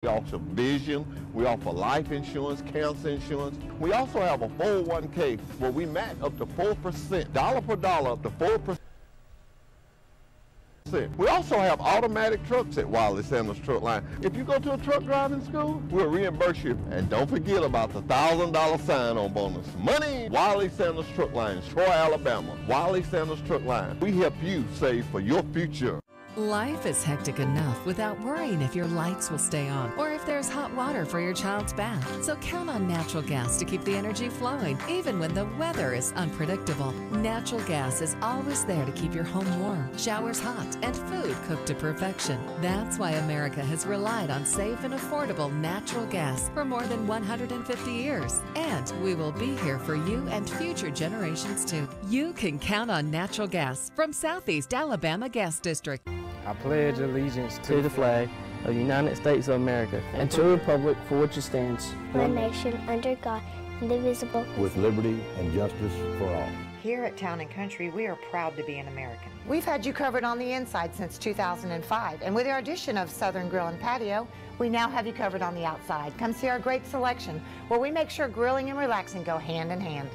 We offer vision, we offer life insurance, cancer insurance. We also have a 401k where we match up to 4%, dollar per dollar, up to 4%. We also have automatic trucks at Wiley Sanders Truck Line. If you go to a truck driving school, we'll reimburse you. And don't forget about the $1,000 sign-on bonus. Money! Wiley Sanders Truck Line, Troy, Alabama. Wiley Sanders Truck Line. We help you save for your future. Life is hectic enough without worrying if your lights will stay on or if there's hot water for your child's bath. So count on natural gas to keep the energy flowing, even when the weather is unpredictable. Natural gas is always there to keep your home warm, showers hot, and food cooked to perfection. That's why America has relied on safe and affordable natural gas for more than 150 years. And we will be here for you and future generations too. You can count on natural gas from Southeast Alabama Gas District. I pledge allegiance to the flag of the United States of America and to the republic for which it stands, one nation under God, indivisible, with liberty and justice for all. Here at Town & Country, we are proud to be an American. We've had you covered on the inside since 2005, and with our addition of Southern Grill and Patio, we now have you covered on the outside. Come see our great selection, where we make sure grilling and relaxing go hand in hand.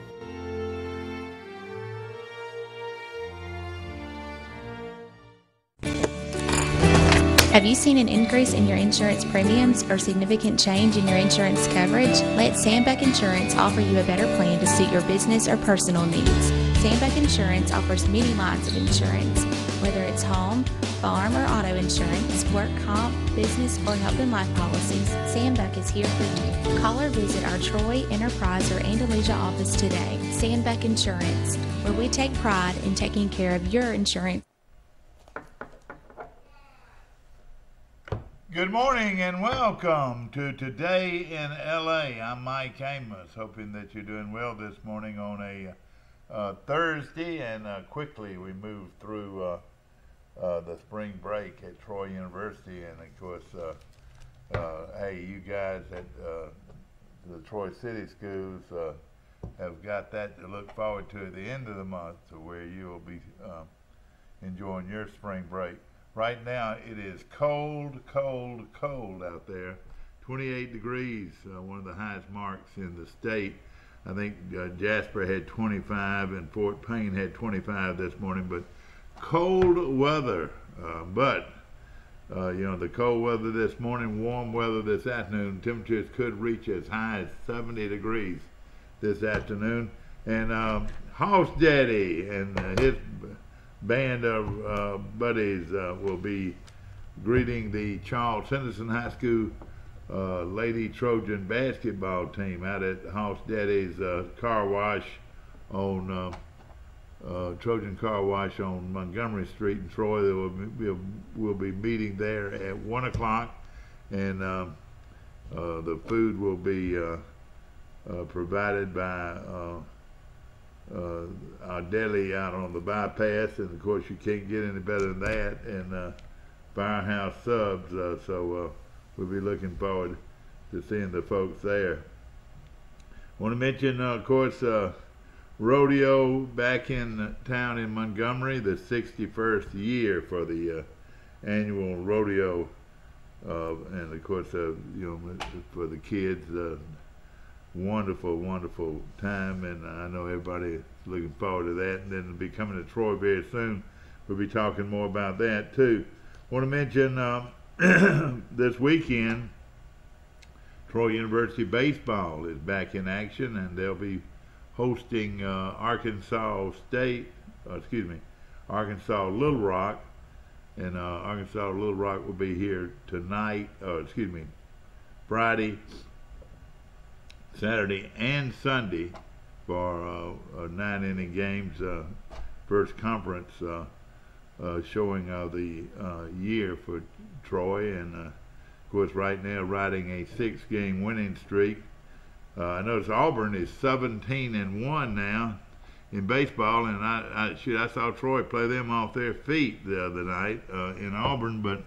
Have you seen an increase in your insurance premiums or significant change in your insurance coverage? Let Sandbeck Insurance offer you a better plan to suit your business or personal needs. Sandbeck Insurance offers many lines of insurance, whether it's home, farm, or auto insurance, work comp, business, or health and life policies. Sandbeck is here for you. Call or visit our Troy, Enterprise, or Andalusia office today. Sandbeck Insurance, where we take pride in taking care of your insurance. Good morning and welcome to Today in LA. I'm Mike Amos, hoping that you're doing well this morning on a Thursday, and quickly we move through the spring break at Troy University, and of course, hey, you guys at the Troy City Schools have got that to look forward to at the end of the month, to where you will be enjoying your spring break. Right now it is cold, cold, cold out there. 28 degrees, one of the highest marks in the state. I think Jasper had 25 and Fort Payne had 25 this morning, but cold weather. But you know, the cold weather this morning, warm weather this afternoon. Temperatures could reach as high as 70 degrees this afternoon. And Hoss Daddy and his band of buddies will be greeting the Charles Henderson High School Lady Trojan basketball team out at Hoss Daddy's car wash on Trojan Car Wash on Montgomery Street in Troy. They will be meeting there at 1 o'clock, and the food will be provided by our deli out on the bypass, and of course you can't get any better than that, and Firehouse Subs, so we'll be looking forward to seeing the folks there. Want to mention, of course, rodeo back in town in Montgomery, the 61st year for the annual rodeo, and of course, you know, for the kids, wonderful, wonderful time, and I know everybody is looking forward to that. And then it'll be coming to Troy very soon. We'll be talking more about that too. Want to mention this weekend, Troy University baseball is back in action, and they'll be hosting Arkansas Little Rock, and Arkansas Little Rock will be here tonight. Friday, Saturday and Sunday for 9-inning games, first conference showing of the year for Troy, and of course right now riding a 6-game winning streak. I notice Auburn is 17-1 now in baseball, and I saw Troy play them off their feet the other night in Auburn, but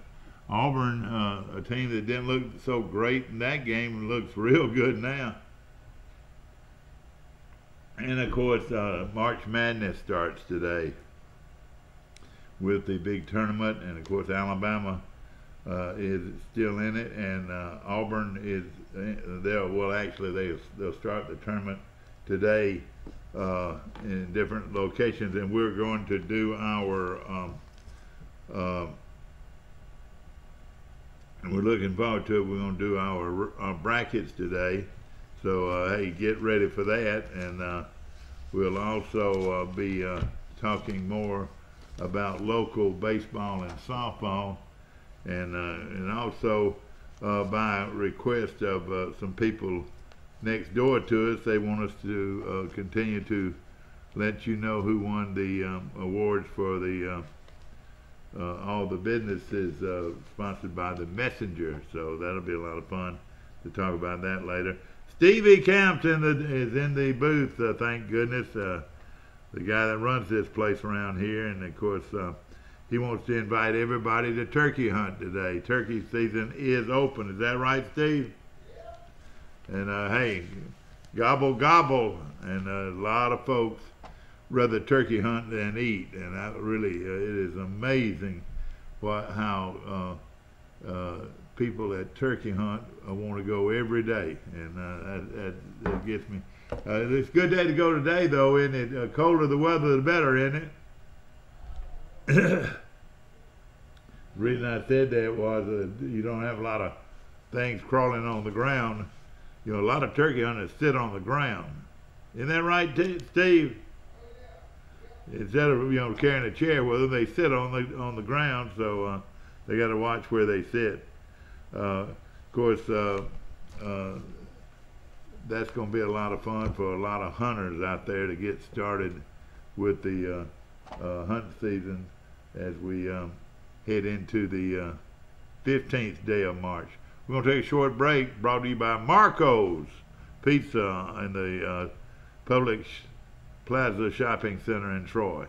Auburn, a team that didn't look so great in that game, looks real good now. And of course, March Madness starts today with the big tournament, and of course Alabama is still in it, and Auburn is they'll start the tournament today in different locations, and we're going to do our and we're looking forward to it. We're going to do our brackets today, so hey, get ready for that, and we'll also be talking more about local baseball and softball, and also by request of some people next door to us, they want us to continue to let you know who won the awards for the all the businesses sponsored by the Messenger. So that'll be a lot of fun to talk about that later. Stevie Camps is in the booth, thank goodness. The guy that runs this place around here, and of course he wants to invite everybody to turkey hunt today. Turkey season is open. Is that right, Steve? And hey, gobble gobble, and a lot of folks rather turkey hunt than eat, and that really it is amazing how people at turkey hunt want to go every day, and that gets me. It's a good day to go today, though, isn't it? Colder the weather, the better, isn't it? The reason I said that was you don't have a lot of things crawling on the ground. You know, a lot of turkey hunters sit on the ground. Isn't that right, Steve? Instead of carrying a chair with them, they sit on the ground. So they got to watch where they sit. Of course, that's going to be a lot of fun for a lot of hunters out there to get started with the hunting season as we head into the 15th day of March. We're going to take a short break, brought to you by Marco's Pizza in the Public Plaza Shopping Center in Troy.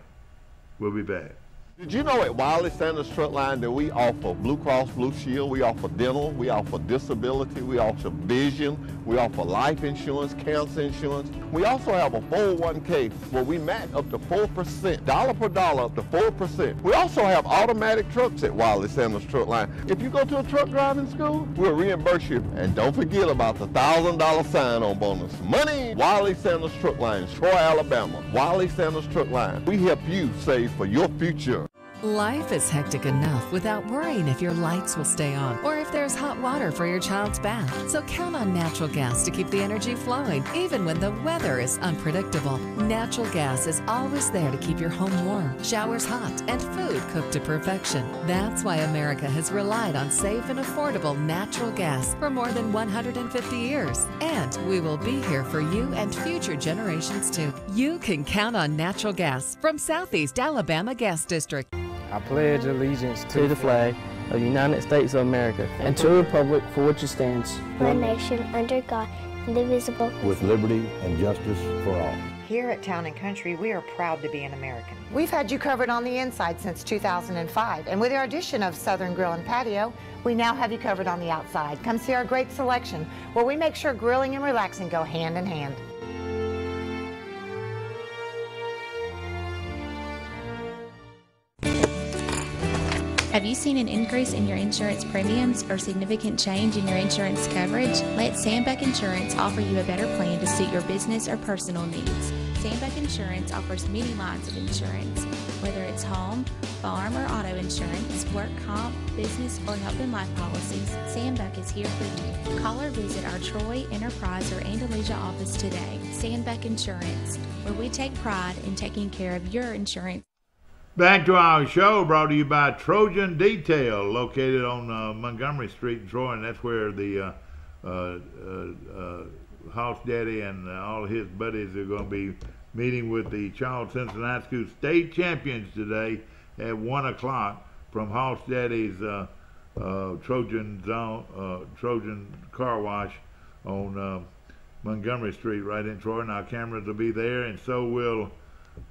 We'll be back. Did you know at Wiley Sanders Truck Line that we offer Blue Cross Blue Shield, we offer dental, we offer disability, we offer vision, we offer life insurance, cancer insurance. We also have a 401k where we match up to 4%, dollar per dollar up to 4%. We also have automatic trucks at Wiley Sanders Truck Line. If you go to a truck driving school, we'll reimburse you. And don't forget about the $1,000 sign-on bonus. Money! Wiley Sanders Truck Line, Troy, Alabama. Wiley Sanders Truck Line. We help you save for your future. Life is hectic enough without worrying if your lights will stay on or if there's hot water for your child's bath. So count on natural gas to keep the energy flowing, even when the weather is unpredictable. Natural gas is always there to keep your home warm, showers hot, and food cooked to perfection. That's why America has relied on safe and affordable natural gas for more than 150 years. And we will be here for you and future generations too. You can count on natural gas from Southeast Alabama Gas District. I pledge allegiance to the flag of the United States of America and to the republic for which it stands, one nation under God, indivisible, with liberty and justice for all. Here at Town & Country, we are proud to be an American. We've had you covered on the inside since 2005, and with our addition of Southern Grill and Patio, we now have you covered on the outside. Come see our great selection, where we make sure grilling and relaxing go hand in hand. Have you seen an increase in your insurance premiums or significant change in your insurance coverage? Let Sandbeck Insurance offer you a better plan to suit your business or personal needs. Sandbeck Insurance offers many lines of insurance, whether it's home, farm, or auto insurance, work comp, business, or health and life policies. Sandbeck is here for you. Call or visit our Troy, Enterprise, or Andalusia office today. Sandbeck Insurance, where we take pride in taking care of your insurance. Back to our show, brought to you by Trojan Detail, located on Montgomery Street in Troy, and that's where the Hoss Daddy and all his buddies are going to be meeting with the Charles Cincinnati School state champions today at 1 o'clock from Hoss Daddy's Trojan Car Wash on Montgomery Street right in Troy. And our cameras will be there, and so will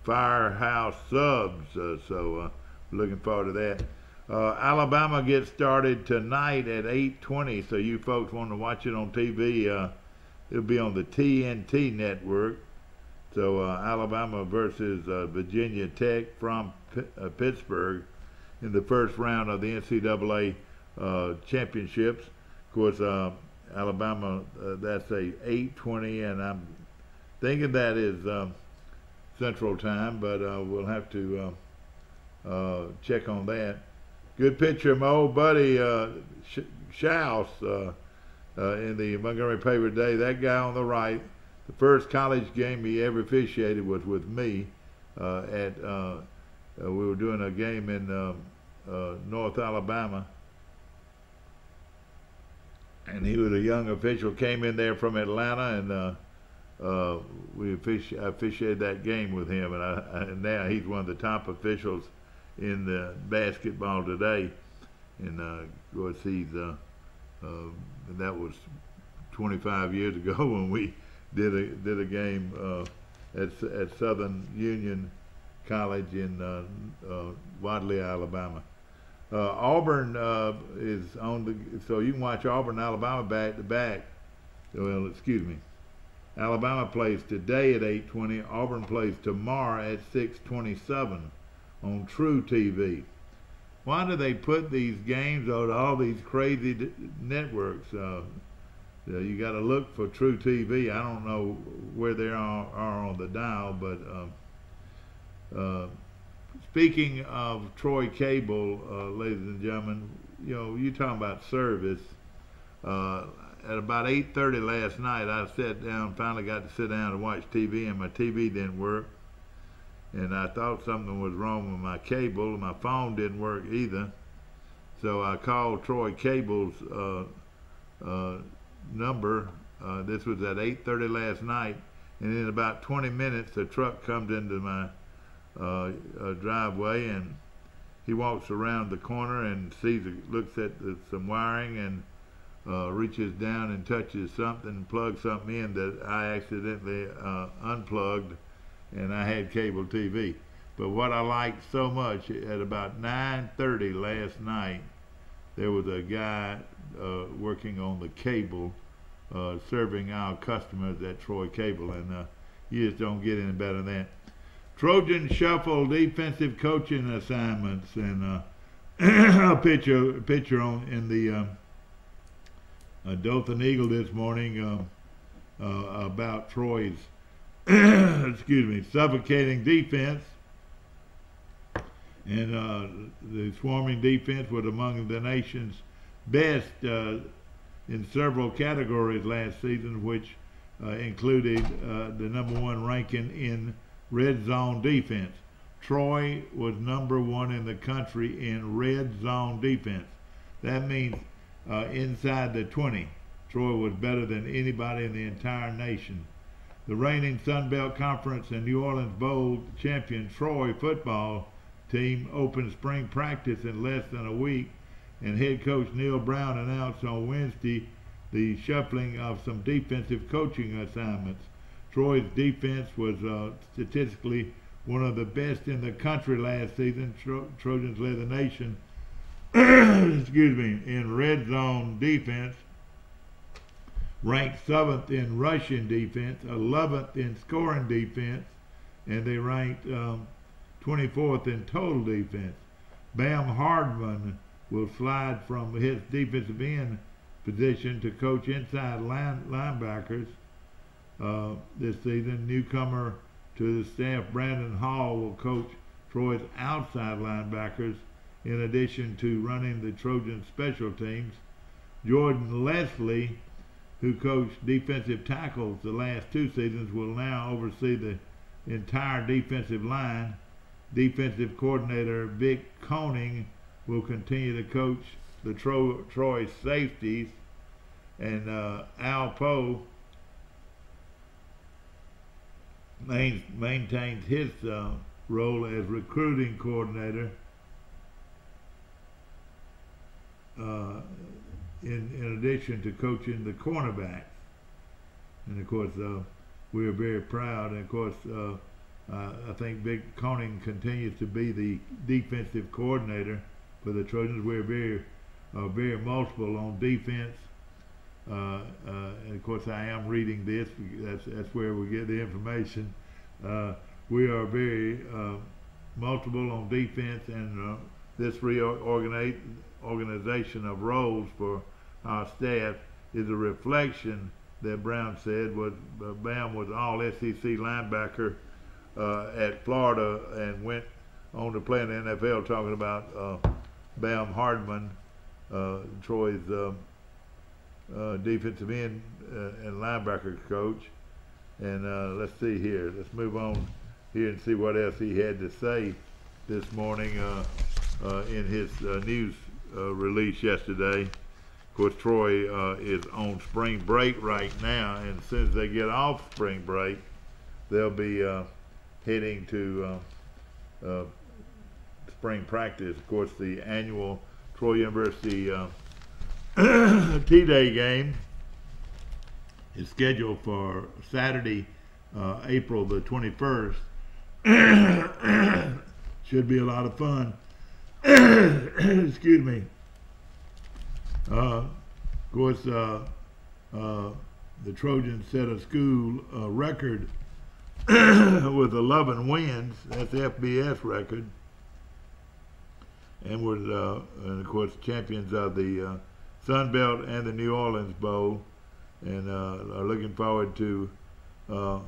Firehouse Subs, so looking forward to that. Alabama gets started tonight at 8:20, so you folks want to watch it on TV, it'll be on the TNT network. So Alabama versus Virginia Tech from Pittsburgh in the first round of the NCAA championships. Of course, Alabama, that's a 8:20, and I'm thinking that is Central Time, but we'll have to check on that. Good picture of my old buddy Schaus in the Montgomery paper today. That guy on the right, the first college game he ever officiated was with me. We were doing a game in North Alabama, and he was a young official, came in there from Atlanta, and I officiated that game with him, and now he's one of the top officials in the basketball today. And of course, that was 25 years ago when we did a game at Southern Union College in Wadley, Alabama. Auburn is on so you can watch Auburn and Alabama back to back. Well, excuse me. Alabama plays today at 8:20. Auburn plays tomorrow at 6:27 on True TV. Why do they put these games on all these crazy networks? You got to look for True TV. I don't know where they are on the dial, but speaking of Troy Cable, ladies and gentlemen, you're talking about service. At about 8:30 last night, I sat down, finally got to sit down and watch TV, and my TV didn't work. And I thought something was wrong with my cable. My phone didn't work either. So I called Troy Cable's number. This was at 8:30 last night. And in about 20 minutes, a truck comes into my driveway, and he walks around the corner and looks at some wiring, and reaches down and touches something, plugs something in that I accidentally unplugged, and I had cable TV. But what I liked so much, at about 9:30 last night, there was a guy working on the cable, serving our customers at Troy Cable, and you just don't get any better than that. Trojan Shuffle defensive coaching assignments, and a picture in the Dothan Eagle this morning about Troy's suffocating defense, and the swarming defense was among the nation's best in several categories last season, which included the #1 ranking in red zone defense. Troy was #1 in the country in red zone defense. That means inside the 20. Troy was better than anybody in the entire nation. The reigning Sun Belt Conference and New Orleans Bowl champion Troy football team opened spring practice in less than a week, and head coach Neil Brown announced on Wednesday the shuffling of some defensive coaching assignments. Troy's defense was statistically one of the best in the country last season. Trojans led the nation in red zone defense, ranked 7th in rushing defense, 11th in scoring defense, and they ranked 24th in total defense. Bam Hardman will slide from his defensive end position to coach inside linebackers this season. Newcomer to the staff, Brandon Hall, will coach Troy's outside linebackers in addition to running the Trojan special teams. Jordan Leslie, who coached defensive tackles the last 2 seasons, will now oversee the entire defensive line. Defensive coordinator Vic Koning will continue to coach the Troy safeties, and Al Poe maintains his role as recruiting coordinator in addition to coaching the cornerbacks. And of course, we are very proud, and of course I think Vic Koning continues to be the defensive coordinator for the Trojans. We're very multiple on defense. And of course, I am reading this. That's where we get the information. We are very multiple on defense, and this organization of roles for our staff is a reflection that Brown said was Bam was all SEC linebacker at Florida and went on to play in the NFL, talking about Bam Hardman, Troy's defensive end and linebacker coach. And let's see here. Let's move on here and see what else he had to say this morning in his news release yesterday. Of course, Troy is on spring break right now, and as soon as they get off spring break, they'll be heading to spring practice. Of course, the annual Troy University T-Day game is scheduled for Saturday, April the 21st. Should be a lot of fun. Excuse me. Of course, the Trojans set a school record with 11 wins. That's the FBS record. And was, and of course, champions of the Sun Belt and the New Orleans Bowl, and are looking forward to a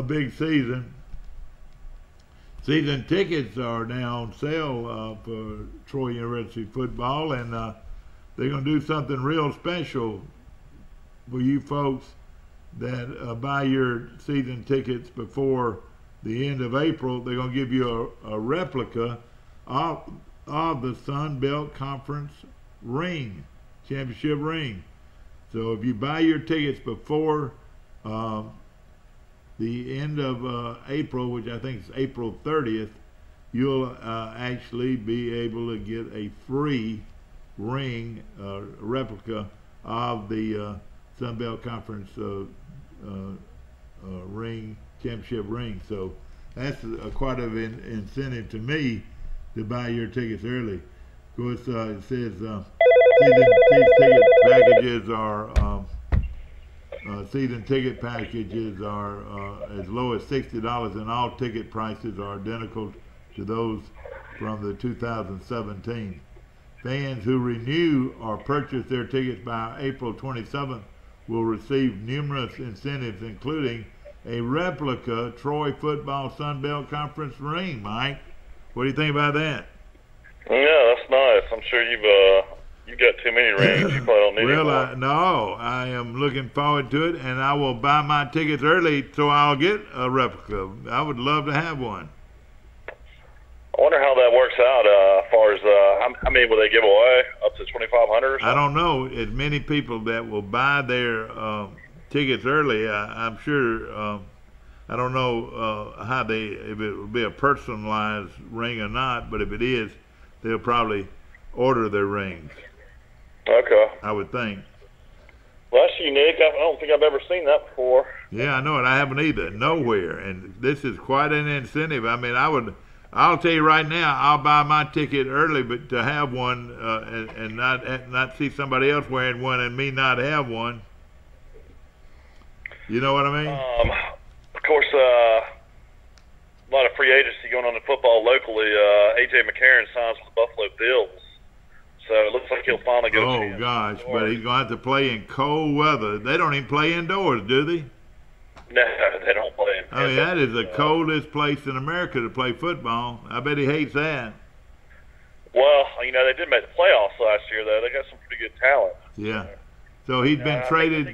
big season. Season tickets are now on sale for Troy University football, and they're going to do something real special for you folks that buy your season tickets before the end of April. They're going to give you a replica of the Sun Belt Conference ring, championship ring. So if you buy your tickets before the end of April, which I think is April 30th, you'll actually be able to get a free ring, replica of the Sun Belt Conference ring, championship ring. So that's quite an incentive to me to buy your tickets early. Of course, it says season ticket packages are as low as $60, and all ticket prices are identical to those from the 2017. Fans who renew or purchase their tickets by April 27th will receive numerous incentives, including a replica Troy football Sun Belt Conference ring. Mike, what do you think about that? Yeah, that's nice. I'm sure you've got too many rings. You probably don't need well, no, I am looking forward to it, and I will buy my tickets early so I'll get a replica. I would love to have one. I wonder how that works out as far as how many will they give away? Up to 2,500 or something? I don't know. As many people that will buy their tickets early, I'm sure. I don't know if it will be a personalized ring or not, but if it is, they'll probably order their rings. Okay. I would think. Well, that's unique. I don't think I've ever seen that before. Yeah, I know it. I haven't either. Nowhere. And this is quite an incentive. I mean, I'll tell you right now, I'll buy my ticket early, but to have one and not see somebody else wearing one and me not have one. You know what I mean? Of course, a lot of free agency going on in football locally. A.J. McCarron signs with the Buffalo Bills, so it looks like he'll finally get a chance. Oh, gosh, but he's going to have to play in cold weather. They don't even play indoors, do they? No, they don't play indoors. I mean, that is the coldest place in America to play football. I bet he hates that. Well, you know, they did make the playoffs last year, though. They got some pretty good talent. Yeah. So he's been traded. I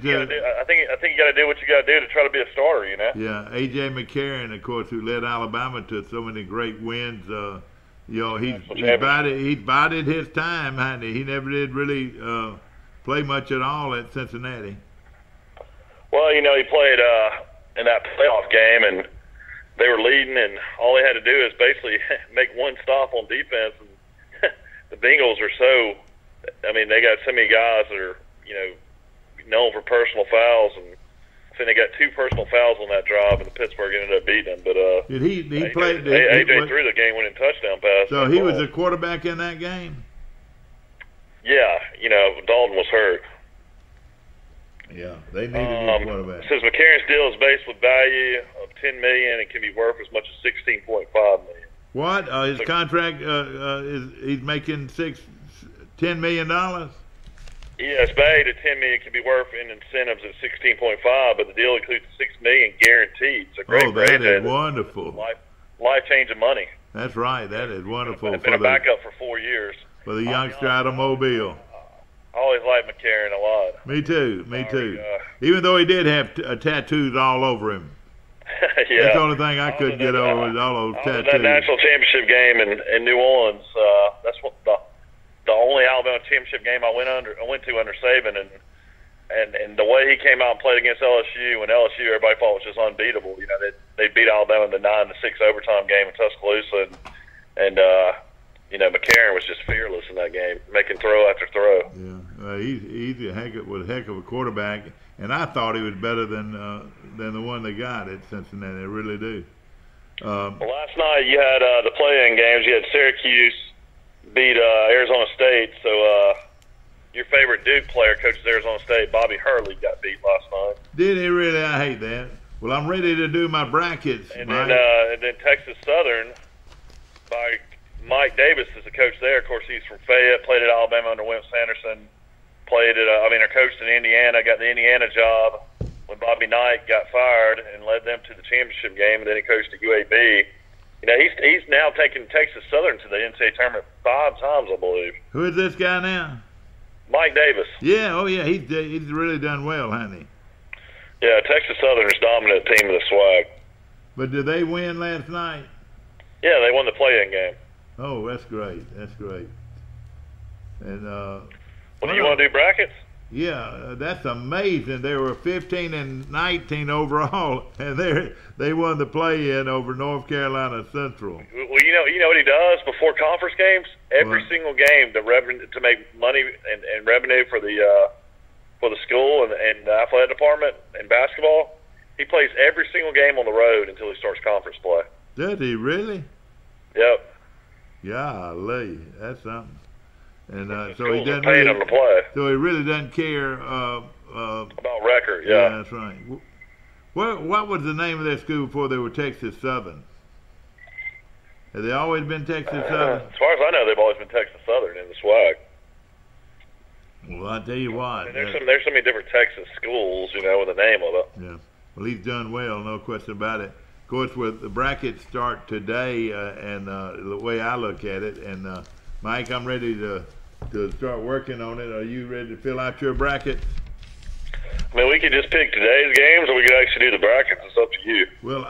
think you got to do what you got to do to try to be a starter, you know. Yeah, A.J. McCarron, of course, who led Alabama to so many great wins. You know, he's bided his time, hasn't he? He never did really play much at all at Cincinnati. Well, you know, he played in that playoff game, and they were leading, and all they had to do is basically make one stop on defense. And the Bengals are so, I mean, they got so many guys that are, you know, known for personal fouls, and I think they got 2 personal fouls on that drive, and the Pittsburgh ended up beating them. But did he play? AJ threw the game-winning touchdown pass. So he was the quarterback in that game. Yeah, you know, Dalton was hurt. Yeah, they needed a quarterback. Says McCarron's deal is based with value of $10 million and can be worth as much as $16.5 million. What? His contract he's making $10 million. Yeah, it's valued at $10 million. Can be worth in incentives at 16.5, but the deal includes $6 million guaranteed. So great. That is wonderful. Life changing money. That's right. That is wonderful. It's been a backup for 4 years. For the youngster out of Mobile. I always liked McCarron a lot. Me too. Even though he did have tattoos all over him. Yeah. That's the only thing I couldn't get over was all those tattoos. That national championship game in New Orleans. That's what the only Alabama championship game I went to under Saban, and the way he came out and played against LSU, when LSU everybody thought was just unbeatable. You know, they beat Alabama in the 9-6 overtime game in Tuscaloosa, and you know, McCarron was just fearless in that game, making throw after throw. Yeah, he's a heck of a quarterback, and I thought he was better than the one they got at Cincinnati. I really do. Well, last night you had the play-in games. You had Syracuse beat Arizona State. So your favorite Duke player coaches Arizona State, Bobby Hurley, got beat last night. Did he really? I hate that. Well, I'm ready to do my brackets. And then Texas Southern by Mike Davis is the coach there. Of course, he's from Fayette, played at Alabama under Wimp Sanderson, coached in Indiana, got the Indiana job when Bobby Knight got fired and led them to the championship game, and then he coached at UAB. You know, he's now taken Texas Southern to the NCAA tournament 5 times, I believe. Who is this guy now? Mike Davis. Yeah, he's really done well, hasn't he? Yeah, Texas Southern is dominant team of the SWAC. But did they win last night? Yeah, they won the play-in game. Oh, that's great. And do you want to do brackets? Yeah, that's amazing. They were 15-19 overall, and they won the play-in over North Carolina Central. Well, you know what he does before conference games? Every single game, to make money and revenue for the school and the athletic department and basketball, he plays every single game on the road until he starts conference play. Does he really? Yep. Golly, that's something. And so he doesn't him to play. So he really doesn't care about record. Yeah, that's right. What was the name of that school before they were Texas Southern? Have they always been Texas Southern? As far as I know, they've always been Texas Southern in the SWAC. Well, I tell you what, I mean, there's so many different Texas schools, you know, with the name of it. Yeah. Well, he's done well, no question about it. Of course, with the brackets start today, and the way I look at it, and Mike, I'm ready to start working on it. Are you ready to fill out your brackets? I mean, we could just pick today's games, or we could actually do the brackets. It's up to you. Well,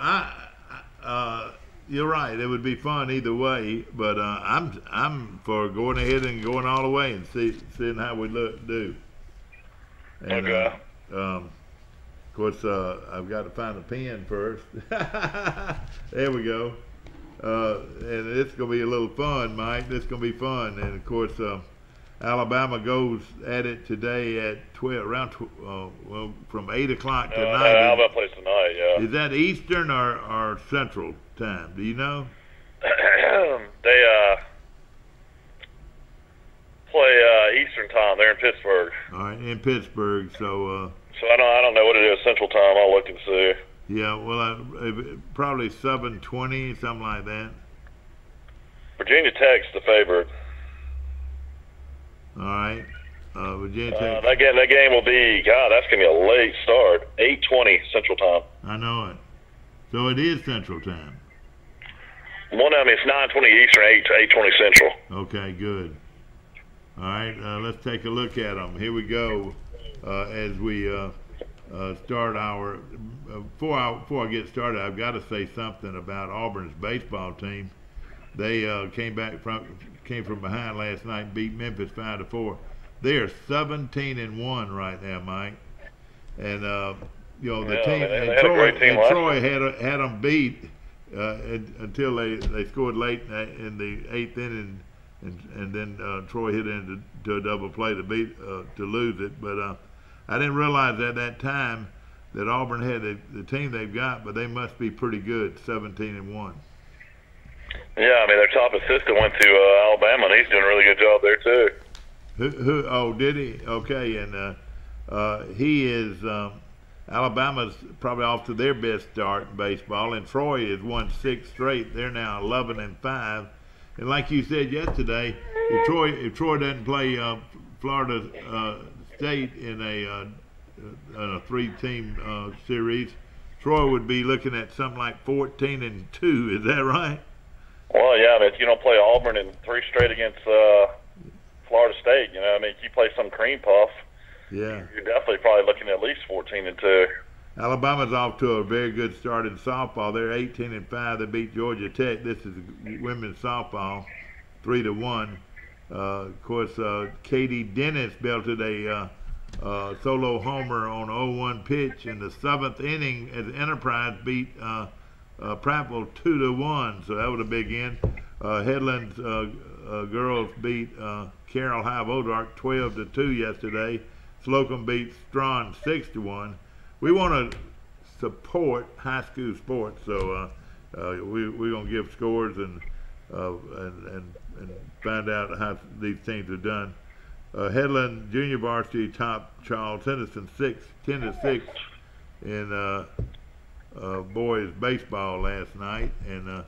you're right. It would be fun either way, but I'm for going ahead and going all the way and seeing how we do. And, okay. Of course, I've got to find a pen first. There we go. And it's going to be a little fun, Mike. It's going to be fun. And, of course, Alabama goes at it today at 12, from 8 o'clock tonight. Alabama plays tonight, yeah. Is that Eastern or Central time? Do you know? They play Eastern time. They're in Pittsburgh. All right, in Pittsburgh. So I don't know what it is Central time. I'll look and see. Yeah, well, probably 7:20, something like that. Virginia Tech's the favorite. All right, Virginia Tech. That game will be, that's going to be a late start, 8:20 Central time. I know it. So it is Central time. Well, I mean, it's 9:20 Eastern, 8:20 Central. Okay, good. All right, let's take a look at them. Here we go. As we start our before I get started, I've got to say something about Auburn's baseball team. They came from behind last night and beat Memphis 5-4. They are 17-1 right now, Mike. And the team and Troy had them beat until they scored late in the 8th inning, and then Troy hit into a double play to lose it. But I didn't realize at that time that Auburn had the team they've got, but they must be pretty good, 17-1. Yeah, I mean, their top assistant went to Alabama, and he's doing a really good job there too. Who? Oh, did he? Okay, and he is. Alabama's probably off to their best start in baseball, and Troy has won 6 straight. They're now 11-5. And like you said yesterday, if Troy doesn't play Florida State in a 3-team series, Troy would be looking at something like 14-2. Is that right? Well, yeah. I mean, if you don't play Auburn in 3 straight against Florida State, you know, I mean, if you play some cream puff, yeah, you're definitely probably looking at least 14-2. Alabama's off to a very good start in softball. They're 18-5. They beat Georgia Tech. This is women's softball, 3-1. Of course, Katie Dennis belted a solo homer on 0-1 pitch in the 7th inning as Enterprise beat Prattville 2-1. So that was a big end. Headlands girls beat Carroll High Vodark 12-2 yesterday. Slocum beat Strawn 6-1. We want to support high school sports, so we're going to give scores and find out how these teams are done. Headland Junior Varsity topped Charles Henderson 10-6 in boys baseball last night, and of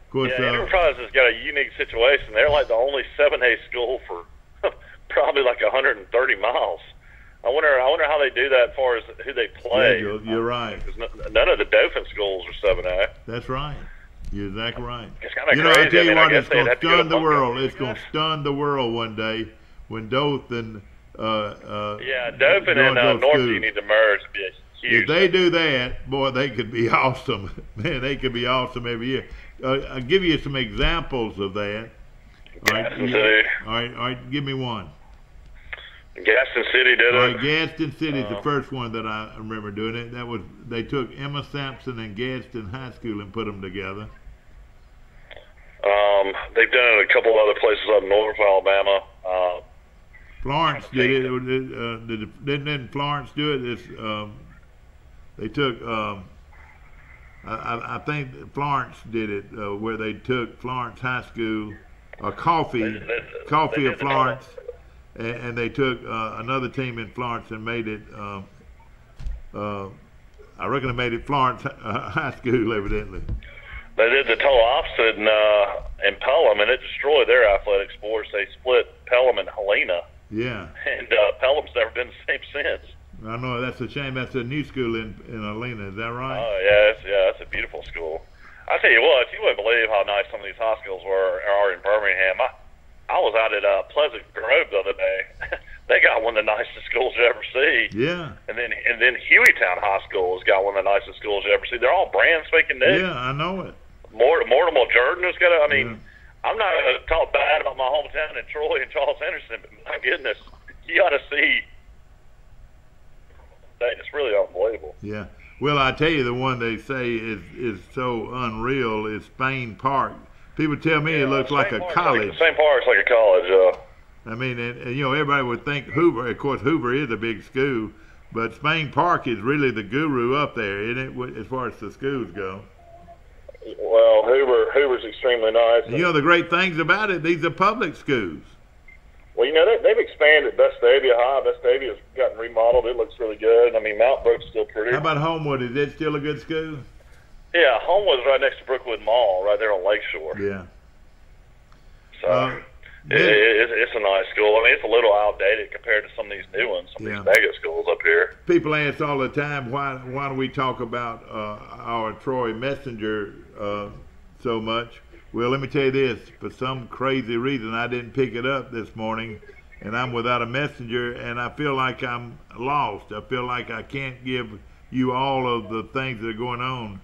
course, Enterprise has got a unique situation. They're like the only 7A school for probably like 130 miles. I wonder how they do that as far as who they play. Yeah, you're right. None of the Dauphin schools are 7A. That's right. You're exactly right. It's kind of crazy. I tell you what, it's going to stun the world. It's going to stun the world one day when Dothan. Dauphin and Northview need to merge. It'd be a huge. If they do that, boy, they could be awesome. Man, they could be awesome every year. I'll give you some examples of that. Gaston City. All right, give me one. Gaston City did it. All right, Gaston City's the first one that I remember doing it. That was they took Emma Sampson and Gaston High School and put them together. They've done it a couple other places up north Alabama. Florence did it. Didn't Florence do it? They took. I think Florence did it, where they took Florence High School, Coffee of Florence. And they took another team in Florence and made it, I reckon they made it Florence High School, evidently. They did the total opposite in Pelham, and it destroyed their athletic sports. They split Pelham and Helena. Yeah. And Pelham's never been the same since. I know, that's a shame. That's a new school in Helena, is that right? Oh, yeah, that's a beautiful school. I tell you what, you wouldn't believe how nice some of these high schools are in Birmingham. I was out at Pleasant Grove the other day. They got one of the nicest schools you ever see. Yeah. And then Hueytown High School has got one of the nicest schools you ever see. They're all brand spanking new. Yeah, I know it. Mortimer Jordan has got I'm not going to talk bad about my hometown in Troy and Charles Henderson, but my goodness, you ought to see. It's really unbelievable. Yeah. Well, I tell you, the one they say is so unreal is Spain Park. People tell me it looks like a college. St. Park's like a college, I mean, and you know, everybody would think Hoover. Of course, Hoover is a big school, but Spain Park is really the guru up there, isn't it, as far as the schools go? Well, Hoover's extremely nice. And you know, the great things about it, these are public schools. Well, you know, they've expanded Vestavia High. Vestavia's gotten remodeled. It looks really good. I mean, Mount Brook's still pretty. How about Homewood? Is it still a good school? Yeah, Homewood's right next to Brookwood Mall, right there on Lakeshore. Yeah. So it's a nice school. I mean, it's a little outdated compared to some of these new ones, some of these mega schools up here. People ask all the time, why do we talk about our Troy Messenger so much? Well, let me tell you this. For some crazy reason, I didn't pick it up this morning, and I'm without a messenger, and I feel like I'm lost. I feel like I can't give you all of the things that are going on.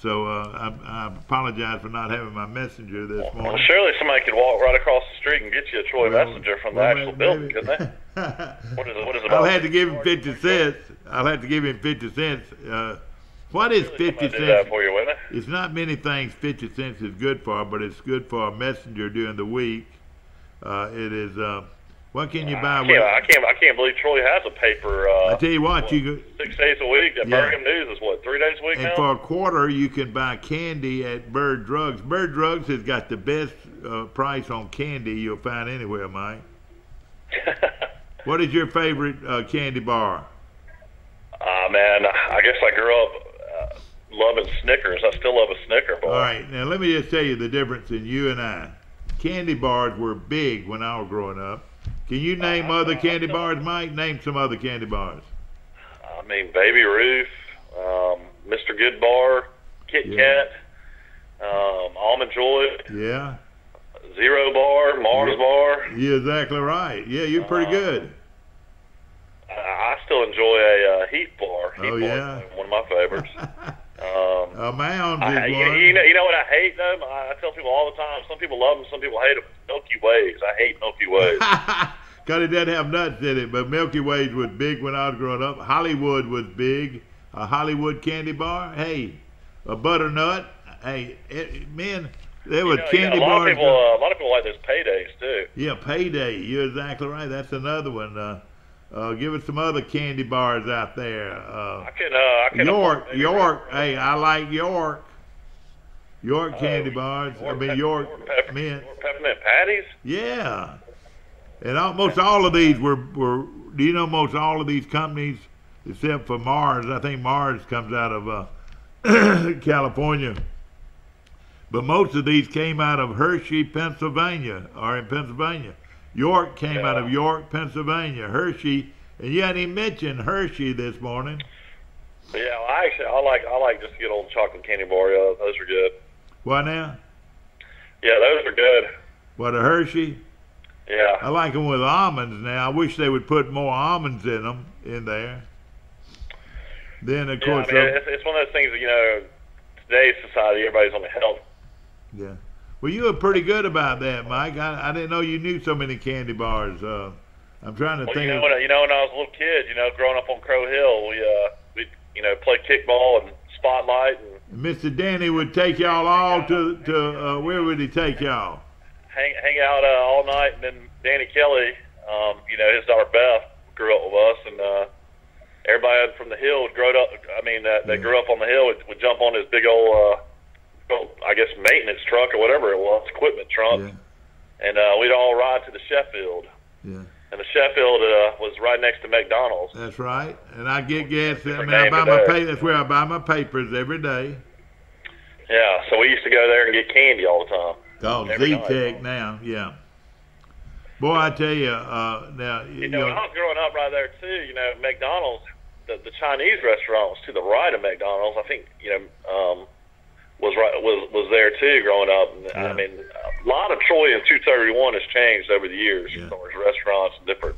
So I apologize for not having my messenger this morning. Well, surely somebody could walk right across the street and get you a Troy Messenger from the actual building, couldn't they? What is it about? I'll have to give him 50 cents. I'll have to give him 50 cents. What is 50 cents? Do that for you, wouldn't it? It's not many things 50 cents is good for, but it's good for a messenger during the week. It is. What can you buy? I can't believe Troy has a paper. I tell you what, you go 6 days a week. Birmingham News is what, 3 days a week and now? for a quarter, you can buy candy at Bird Drugs. Bird Drugs has got the best price on candy you'll find anywhere, Mike. What is your favorite candy bar? Man, I guess I grew up loving Snickers. I still love a Snicker bar. All right, now let me just tell you the difference in you and I. Candy bars were big when I was growing up. Can you name other candy bars, Mike? Name some other candy bars. I mean, Baby Ruth, Mr. Good Bar, Kit Kat, Almond Joy. Yeah. Zero Bar, Mars Bar. You're exactly right. Yeah, you're pretty good. I still enjoy a Heath Bar. Oh, yeah. One of my favorites. Mounds is one. You know what I hate, though? I tell people all the time, some people love them, some people hate them. Milky Ways. I hate Milky Ways. Because it doesn't have nuts in it, but Milky Ways was big when I was growing up. Hollywood was big. A Hollywood candy bar. Hey, a butternut. Hey, man, there was candy bars. A lot of people like those Paydays, too. Yeah, Payday. You're exactly right. That's another one. Give us some other candy bars out there. I can York. Hey, I like York. York candy bars. York peppermint patties. Yeah, and almost all of these were. Do you know most all of these companies, except for Mars? I think Mars comes out of California. But most of these came out of Hershey, Pennsylvania, or in Pennsylvania. York came out of York, Pennsylvania. Hershey, and you hadn't even mentioned Hershey this morning. Yeah, I like just good old chocolate candy bar. Yeah, those are good. What now? Yeah, those are good. What, a Hershey? Yeah. I like them with almonds now. I wish they would put more almonds in them in there. Then of course, it's one of those things that, today's society, everybody's on the health. Yeah. Well, you were pretty good about that, Mike. I didn't know you knew so many candy bars. I'm trying to think. When I was a little kid, growing up on Crow Hill, we played kickball and spotlight. And Mr. Danny would take y'all all to where would he take y'all? Hang out all night, and then Danny Kelly, his daughter Beth grew up with us, and everybody from the hill would grow up. That grew up on the hill would jump on his big old. I guess maintenance truck or whatever it was, equipment truck, and we'd all ride to the Sheffield. Yeah. And the Sheffield was right next to McDonald's. That's right. And I get gas. I buy my that's where I buy my papers every day. Yeah. So we used to go there and get candy all the time. Oh, Z-Tech now. Yeah. Boy, I tell you, now when I was growing up right there too, McDonald's, the Chinese restaurant was to the right of McDonald's. I think was there too growing up. Yeah. I mean, a lot of Troy and 231 has changed over the years as far as restaurants and different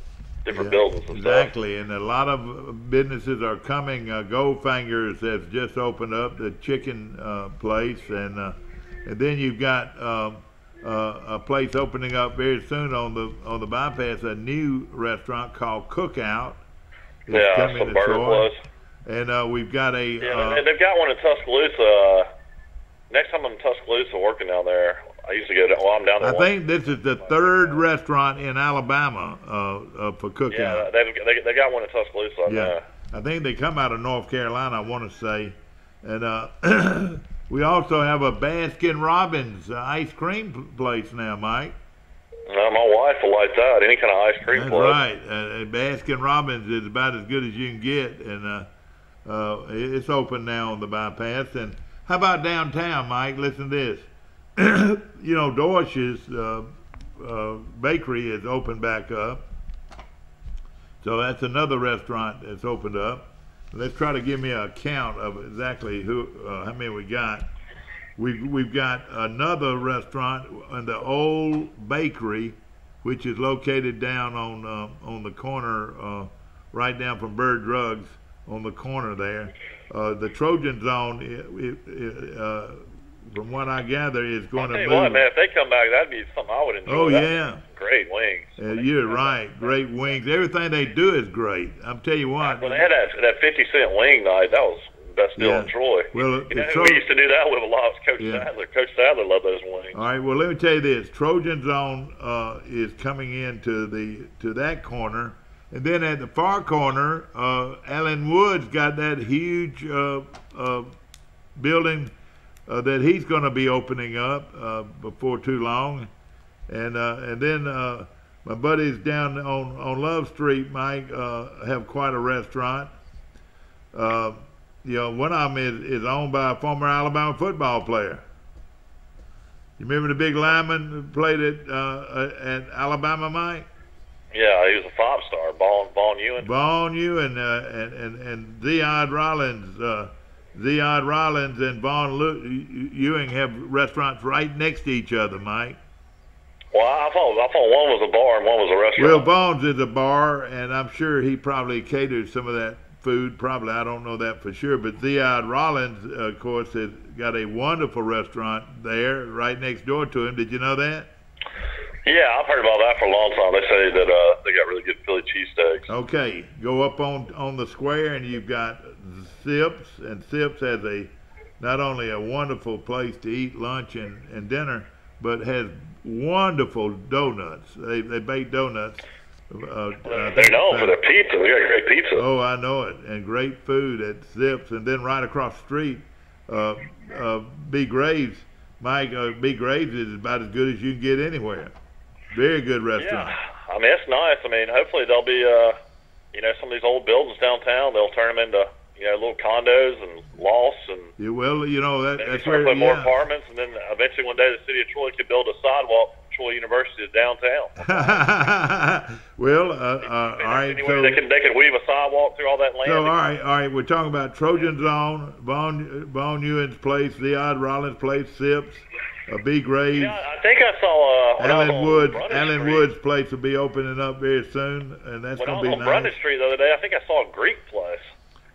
buildings and exactly. And a lot of businesses are coming. Goldfingers has just opened up, the chicken place, and then you've got a place opening up very soon on the bypass, a new restaurant called Cookout. It's coming to Troy. And we've got a they've got one in Tuscaloosa. Next time I'm in Tuscaloosa working down there, I used to go down. Well, I'm down there. I think this is the third restaurant in Alabama for Cookout. Yeah, they got one in Tuscaloosa. I think they come out of North Carolina, I want to say. And we also have a Baskin Robbins ice cream place now, Mike. My wife will like that. Any kind of ice cream place. That's right. Baskin Robbins is about as good as you can get, and it's open now on the bypass. And how about downtown, Mike? Listen to this. Dorsch's bakery is opened back up. So that's another restaurant that's opened up. Let's try to give me a count of exactly how many we got. We've got another restaurant in the old bakery, which is located down on the corner, right down from Bird Drugs, on the corner there. The Trojan Zone, from what I gather, is going to move. What, man, if they come back, that'd be something I would enjoy. Oh, yeah. Great wings. You're right. Great wings. Everything they do is great. I'm telling you what. When they had that 50-cent wing night, that was the best deal in Troy. Well, we used to do that with a lot of Coach Sadler. Coach Sadler loved those wings. All right. Well, let me tell you this. Trojan Zone is coming into that corner. And then at the far corner, Alan Woods got that huge building that he's going to be opening up before too long. And then my buddies down on Love Street, Mike, have quite a restaurant. You know, one of them is owned by a former Alabama football player. You remember the big lineman who played at Alabama, Mike? Yeah, he was a five-star, Vaughn Ewing. Vaughn Ewing and Ziad Rollins and Vaughn Ewing have restaurants right next to each other, Mike. Well, I thought one was a bar and one was a restaurant. Well, Vaughn's is a bar, and I'm sure he probably caters some of that food. Probably, I don't know that for sure. But Ziad Rollins, of course, has got a wonderful restaurant there right next door to him. Did you know that? Yeah, I've heard about that for a long time. They say that they got really good Philly cheesesteaks. Okay, go up on the square, and you've got Sips, and Sips has not only a wonderful place to eat lunch and dinner, but has wonderful donuts. They bake donuts. They're known for their pizza. They got great pizza. Oh, I know it, and great food at Sips, and then right across the street, B. Graves. Mike, B. Graves is about as good as you can get anywhere. Very good restaurant. Yeah, I mean, it's nice. I mean, hopefully there'll be, some of these old buildings downtown, they'll turn them into, little condos and lofts and. Yeah, well, that's where. Put more apartments, and then eventually one day the city of Troy could build a sidewalk from Troy University to downtown. Well, all right. Anyway, So they can weave a sidewalk through all that land. So all right. We're talking about Trojan Zone, Vaughn Ewing's place, Ziad Rollins' place, Sips. B. Graves. Yeah, I think I saw Alan Wood's place will be opening up very soon, and that's going to be nice. On Brundage Street the other day, I think I saw a Greek place.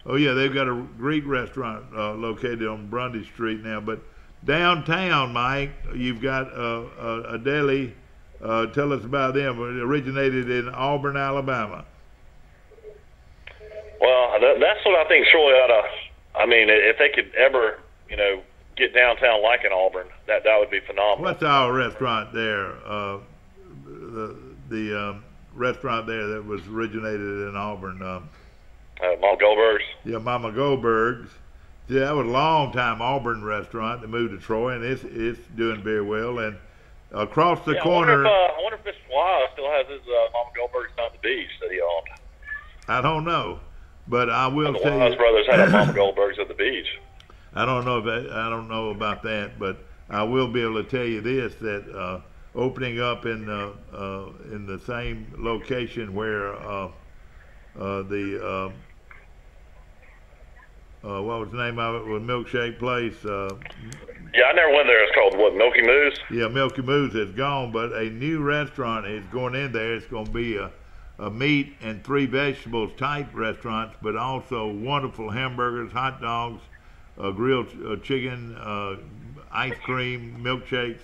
Oh yeah, they've got a Greek restaurant located on Brundage Street now. But downtown, Mike, you've got a deli. Tell us about them. It originated in Auburn, Alabama. Well, that's what I think Troy ought to. I mean, if they could ever, get downtown like in Auburn, that would be phenomenal. What's our restaurant there? The restaurant there that was originated in Auburn. Mama Goldberg's. Yeah, Mama Goldberg's. Yeah, that was a long time Auburn restaurant. They moved to Troy, and it's doing very well. And across the corner. I wonder if Mr. Wise still has his Mama Goldberg's down at the beach that he owned. I don't know, but I will say. The Wise brothers had a Mama Goldberg's at the beach. I don't know about that, but I will be able to tell you this: that opening up in the same location where what was the name of it? Was Milkshake Place. Yeah, I never went there. It's called what? Milky Moose. Yeah, Milky Moose is gone, but a new restaurant is going in there. It's going to be a meat and 3 vegetables type restaurant, but also wonderful hamburgers, hot dogs. Grilled chicken, ice cream, milkshakes,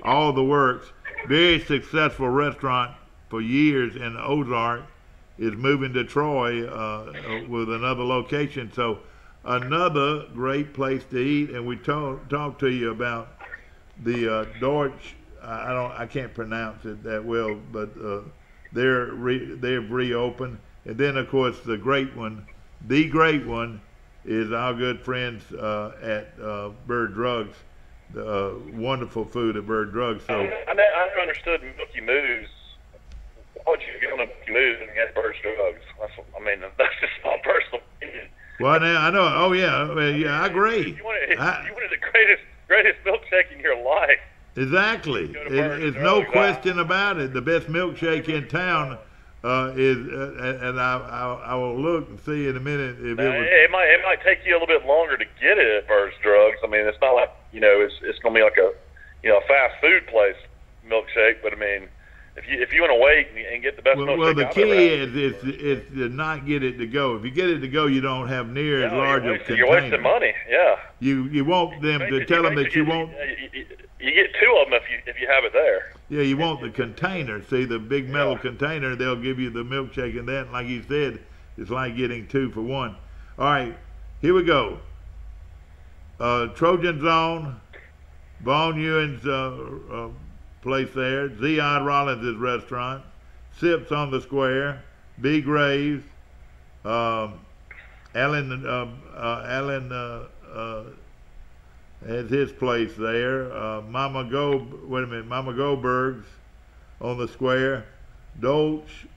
all the works. Very successful restaurant for years in Ozark. Is moving to Troy with another location. So another great place to eat. And we talked to you about the Deutsch. I can't pronounce it that well, but they've reopened. And then of course the great one is our good friends at Bird Drugs. Wonderful food at Bird Drugs. So I never understood Milky Moose. Why would you go to Milky Moose and get Bird Drugs? That's just my personal opinion. Well, now I know. Oh yeah, I agree. You wanted the greatest milkshake in your life. Exactly. It's no question about it. The best milkshake in town. And I will look and see in a minute if it might take you a little bit longer to get it at Bird's Drugs. I mean, it's not like it's going to be like a fast food place milkshake. But I mean, if you want to wait and get the best milkshake. Well, the key is to not get it to go. If you get it to go, you don't have near as large a container. You're wasting money. Yeah. You want them to tell them that you won't. You get 2 of them if you have it there. Yeah, you want the container. See, the big metal container, they'll give you the milkshake in that. Like you said, it's like getting 2 for 1. All right, here we go. Trojan Zone, Vaughn Ewing's place there, Ziad Rollins' restaurant, Sips on the Square, B. Graves, Alan has his place there. Mama Goldberg's on the Square. Dolch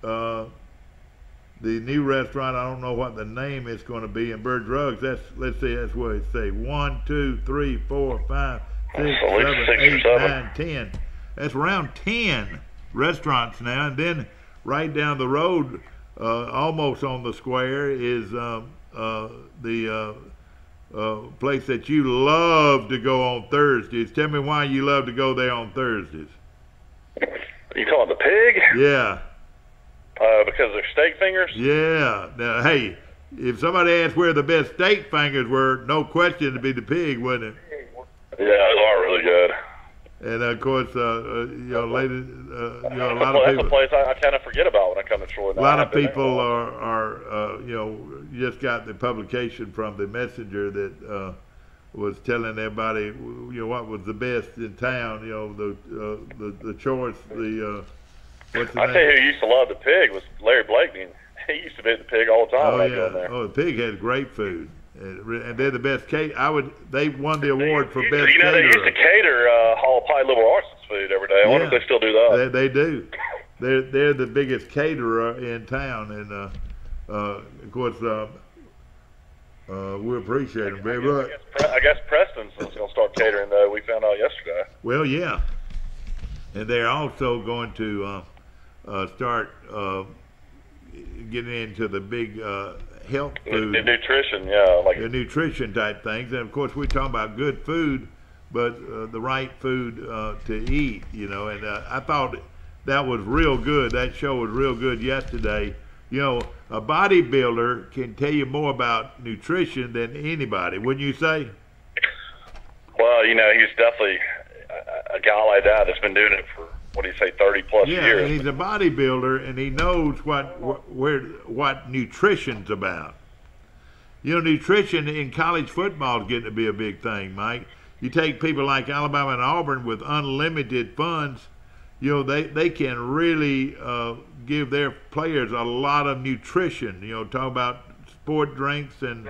the new restaurant, I don't know what the name is going to be in Bird Rugs. Let's see, that's what it say. 1, 2, 3, 4, 5, 6, 7, 8, 9, 10. That's around 10 restaurants now. And then right down the road, almost on the square, is the place that you love to go on Thursdays. Tell me why you love to go there on Thursdays. You calling the Pig? Yeah. Because they're steak fingers? Yeah. Now, hey, if somebody asked where the best steak fingers were, no question it'd be the Pig, wouldn't it? Yeah, they are really good. And of course, ladies, a lot Well, of that's people. a place I kind of forget about when I come to Troy. A lot of people are just got the publication from the Messenger that was telling everybody, what was the best in town. The choice, what's the I name? tell you who used to love the Pig was Larry Blakeney. He used to be at the Pig all the time. Oh when I go in there. the Pig had great food, and they're the best They won the award for best They used caterer. to cater Hall of Pike Liberal Arts food every day. I wonder if they still do that. They do. They're the biggest caterer in town, and of course we appreciate them very much. I guess Preston's is going to start catering, though. We found out yesterday. Well, yeah, and they're also going to start getting into the big health food, The nutrition, yeah, like the nutrition type things, and of course we're talking about good food, but the right food to eat, And I thought that was real good. That show was real good yesterday. A bodybuilder can tell you more about nutrition than anybody, wouldn't you say? Well, he's definitely a guy like that that's been doing it for, 30 plus Yeah, years. and he's a bodybuilder, and he knows what nutrition's about. Nutrition in college football is getting to be a big thing, Mike. You take people like Alabama and Auburn with unlimited funds, they can really give their players a lot of nutrition. Talk about sport drinks and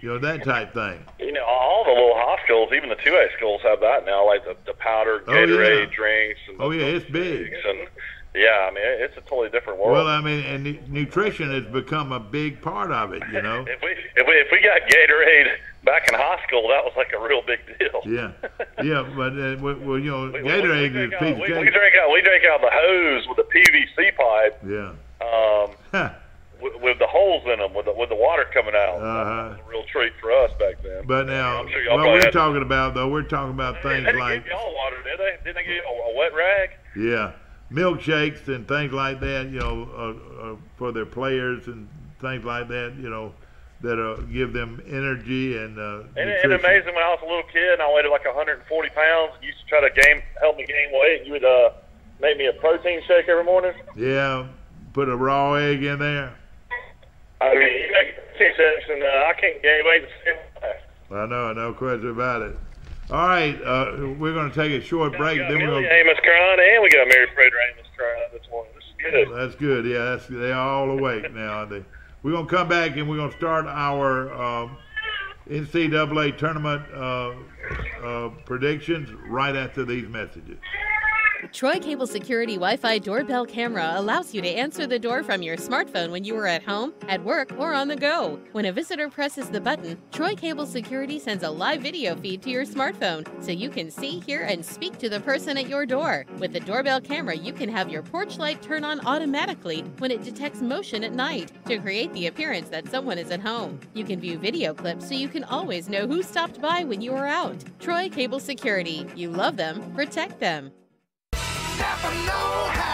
that type thing. All the little high schools, even the 2A schools have that now, like the powdered Gatorade drinks. And it's big. And yeah, it's a totally different world. Well, and nutrition has become a big part of it. If we got Gatorade back in high school, that was like a real big deal. Yeah, but Gatorade is a piece of cake. We drank out the hose with the PVC pipe. Yeah. With the holes in them, with the water coming out. That was a real treat for us back then. But now, I'm sure y'all we're talking about things they like. Didn't give y'all water, did they? Didn't they give you a wet rag? Yeah, milkshakes and things like that. For their players and things like that. That give them energy and. And amazing, when I was a little kid and I weighed like 140 pounds, you used to try to help me gain weight. You would make me a protein shake every morning. Yeah, put a raw egg in there. You make protein shakes and I can't gain weight the same way. I know, no question about it. All right, we're going to take a short break. Then we're going to Amos crying, and we got Mary Prater Amos crying this morning. This is good. That's good. Yeah, they're all awake now. We're going to come back and we're going to start our NCAA tournament predictions right after these messages. Troy Cable Security Wi-Fi doorbell camera allows you to answer the door from your smartphone when you are at home, at work, or on the go. When a visitor presses the button, Troy Cable Security sends a live video feed to your smartphone so you can see, hear, and speak to the person at your door. With the doorbell camera, you can have your porch light turn on automatically when it detects motion at night to create the appearance that someone is at home. You can view video clips so you can always know who stopped by when you are out. Troy Cable Security. You love them, protect them.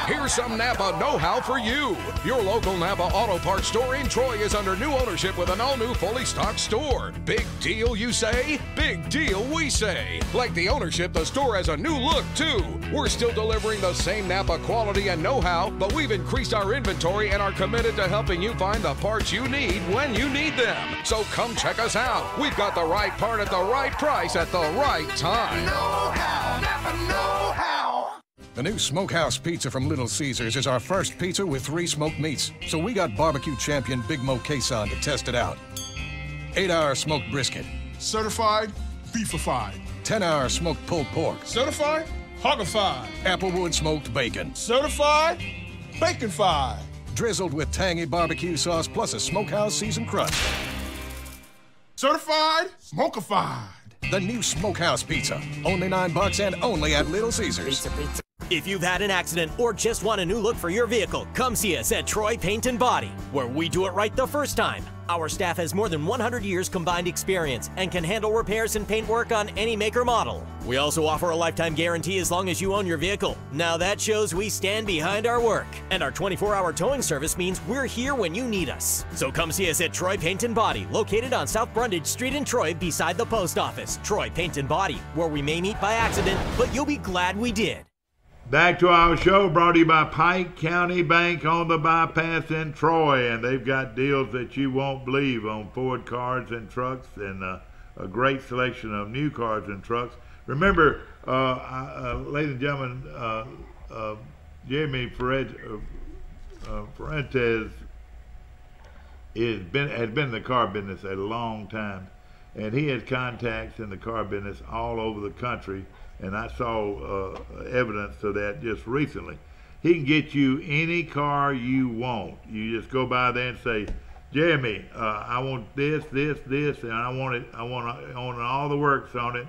Here's some Napa know-how for you. Your local Napa Auto Parts store in Troy is under new ownership with an all-new fully stocked store. Big deal, you say? Big deal, we say. Like the ownership, the store has a new look, too. We're still delivering the same Napa quality and know-how, but we've increased our inventory and are committed to helping you find the parts you need when you need them. So come check us out. We've got the right part at the right price at the right time. Know-how, Napa know-how. The new Smokehouse Pizza from Little Caesars is our first pizza with 3 smoked meats, so we got barbecue champion Big Mo Quezon to test it out. 8-hour smoked brisket. Certified beefified. 10-hour smoked pulled pork. Certified hogified. Applewood smoked bacon. Certified baconfied. drizzled with tangy barbecue sauce plus a smokehouse seasoned crust. Certified Smokified. The new Smokehouse Pizza. Only $9 and only at Little Caesars. If you've had an accident or just want a new look for your vehicle, come see us at Troy Paint and Body, where we do it right the first time. Our staff has more than 100 years combined experience and can handle repairs and paint work on any make or model. We also offer a lifetime guarantee as long as you own your vehicle. Now that shows we stand behind our work. And our 24-hour towing service means we're here when you need us. So come see us at Troy Paint and Body, located on South Brundage Street in Troy beside the post office. Troy Paint and Body, where we may meet by accident, but you'll be glad we did. Back to our show, brought to you by Pike County Bank on the bypass in Troy, and they've got deals that you won't believe on Ford cars and trucks, and a great selection of new cars and trucks. Remember, ladies and gentlemen, Jeremy Fuentes has been in the car business a long time, and he has contacts in the car business all over the country. And I saw evidence of that just recently. He can get you any car you want. You just go by there and say, Jeremy, I want this, and I want all the works on it.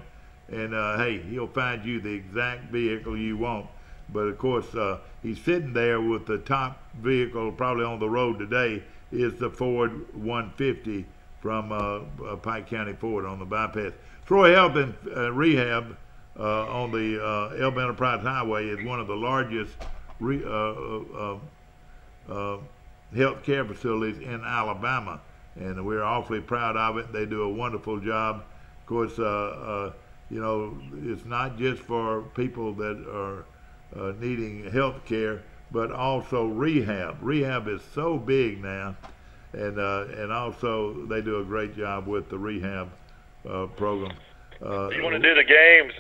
And hey, he'll find you the exact vehicle you want. But of course, he's sitting there with the top vehicle probably on the road today is the Ford 150 from Pike County Ford on the bypass. Troy Health and Rehab on the Elba Enterprise Highway is one of the largest health care facilities in Alabama, and we're awfully proud of it. They do a wonderful job. Of course, you know, it's not just for people that are needing health care, but also rehab. Rehab is so big now, and also they do a great job with the rehab program. You want to do the games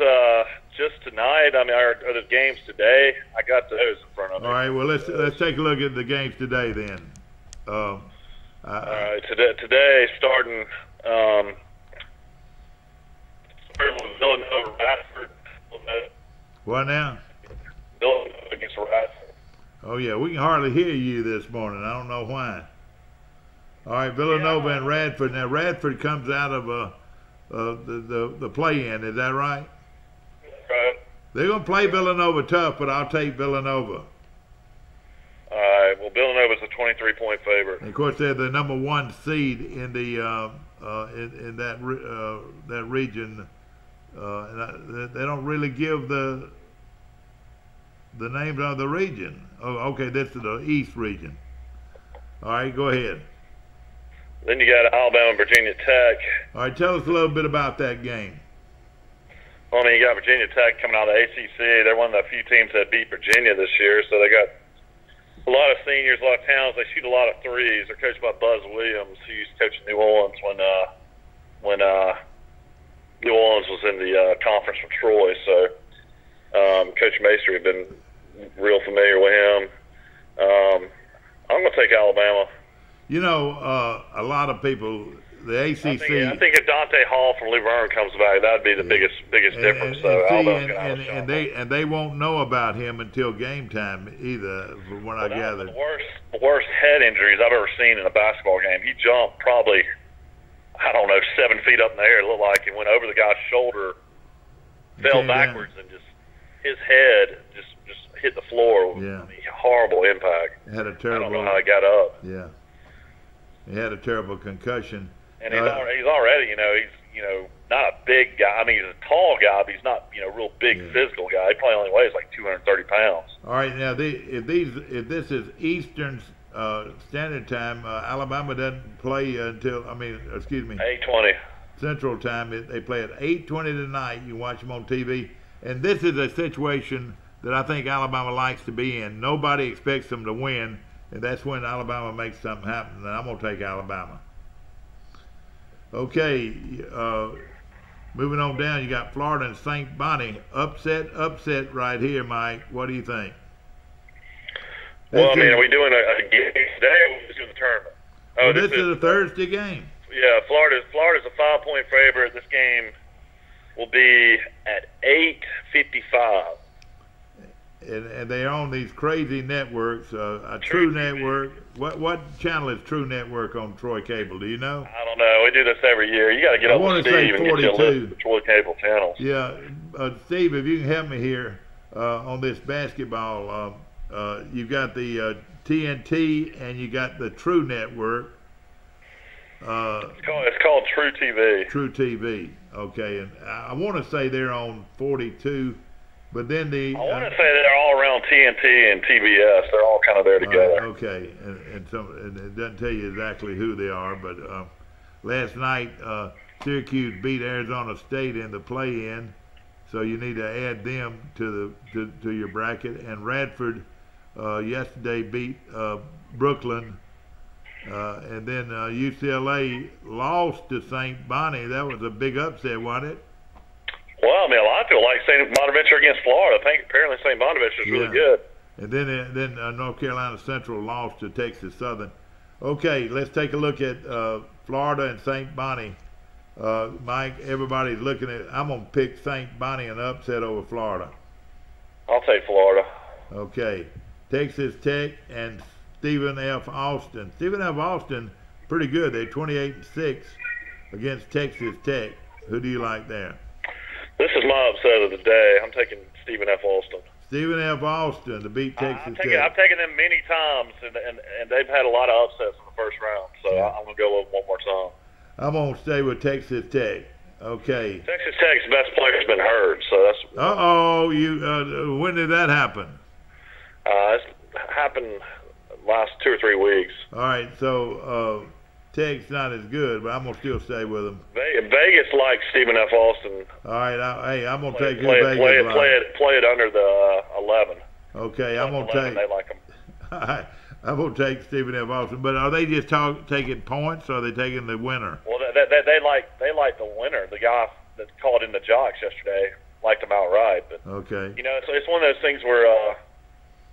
just tonight? I mean, are the games today? I got those in front of me. All right. Well, let's take a look at the games today then. All right. Today starting with Villanova, Radford. What now? Villanova against Radford. Oh yeah, we can hardly hear you this morning. I don't know why. All right, Villanova and Radford. Now Radford comes out of the play-in, is that right? Right. They're going to play Villanova tough, but I'll take Villanova. All right. Well, Villanova's a 23-point favorite. And of course, they're the number one seed in the in that region. They don't really give the names of the region. Oh, okay, this is the East region. All right, go ahead. Then you got Alabama, Virginia Tech. All right, tell us a little bit about that game. Well, I mean, you got Virginia Tech coming out of the ACC. They're one of the few teams that beat Virginia this year, so they got a lot of seniors, a lot of talents. They shoot a lot of threes. They're coached by Buzz Williams, who used to coach New Orleans when New Orleans was in the conference from Troy. So Coach Maestri had been real familiar with him. I'm going to take Alabama. You know, a lot of people, the ACC. I think if Dante Hall from Luverne comes back, that'd be the biggest difference. And they won't know about him until game time either, from what I gathered. The worst head injuries I've ever seen in a basketball game. He jumped probably, 7 feet up in the air. It looked like it went over the guy's shoulder, fell backwards, and just his head just hit the floor. Yeah. I mean, horrible impact. Had a terrible. I don't know how he got up. Yeah. He had a terrible concussion. And he's already, he's not a big guy. I mean, he's a tall guy, but he's not, real big physical guy. He probably only weighs like 230 pounds. All right, now if this is Eastern Standard Time, Alabama doesn't play until 8:20 Central Time. They play at 8:20 tonight. You watch them on TV, and this is a situation that I think Alabama likes to be in. Nobody expects them to win. And that's when Alabama makes something happen. And I'm going to take Alabama. Okay, moving on down, you got Florida and St. Bonnie. Upset right here, Mike. What do you think? Well, are we doing a game today or are we just doing the tournament? Oh, this is a Thursday game. Yeah, Florida's a 5-point favorite. This game will be at 8:55. and they're on these crazy networks. A True Network. What channel is True Network on Troy Cable? Do you know? I don't know. We do this every year. You got to get up with Steve and get you a list of the Troy Cable channels. Yeah, Steve, if you can help me here on this basketball, you've got the TNT and you got the True Network. It's called True TV. True TV. Okay, and I want to say they're on 42, but then I want to say they're all around TNT and TBS. They're all kind of there together. Okay, and it doesn't tell you exactly who they are, but last night Syracuse beat Arizona State in the play-in, so you need to add them to your bracket. And Radford yesterday beat Brooklyn. And then UCLA lost to St. Bonnie. That was a big upset, wasn't it? Well, I mean, a lot of people like St. Bonaventure against Florida. I think apparently St. Bonaventure is really good. And then North Carolina Central lost to Texas Southern. Okay, let's take a look at Florida and St. Bonnie. Mike, everybody's looking at. I'm gonna pick St. Bonnie an upset over Florida. I'll take Florida. Okay, Texas Tech and Stephen F. Austin. Stephen F. Austin, pretty good. They're 28-6 against Texas Tech. Who do you like there? This is my upset of the day. I'm taking Stephen F. Austin. Stephen F. Austin to beat Texas Tech. I've taken them many times, and they've had a lot of upsets in the first round. So I'm going to go with one more time. I'm going to stay with Texas Tech. Okay. Texas Tech's best player's been hurt, so that's. When did that happen? It's happened last 2 or 3 weeks. All right, so Tech's not as good, but I'm gonna still stay with them. Vegas likes Stephen F. Austin. All right, I'm gonna take play Vegas. Play it under the 11. Okay, I'm gonna 11, take. They like him. I'm gonna take Stephen F. Austin, but are they just taking points, or are they taking the winner? Well, they like the winner. The guy that called in the Jocks yesterday liked him outright. But okay, so it's one of those things where.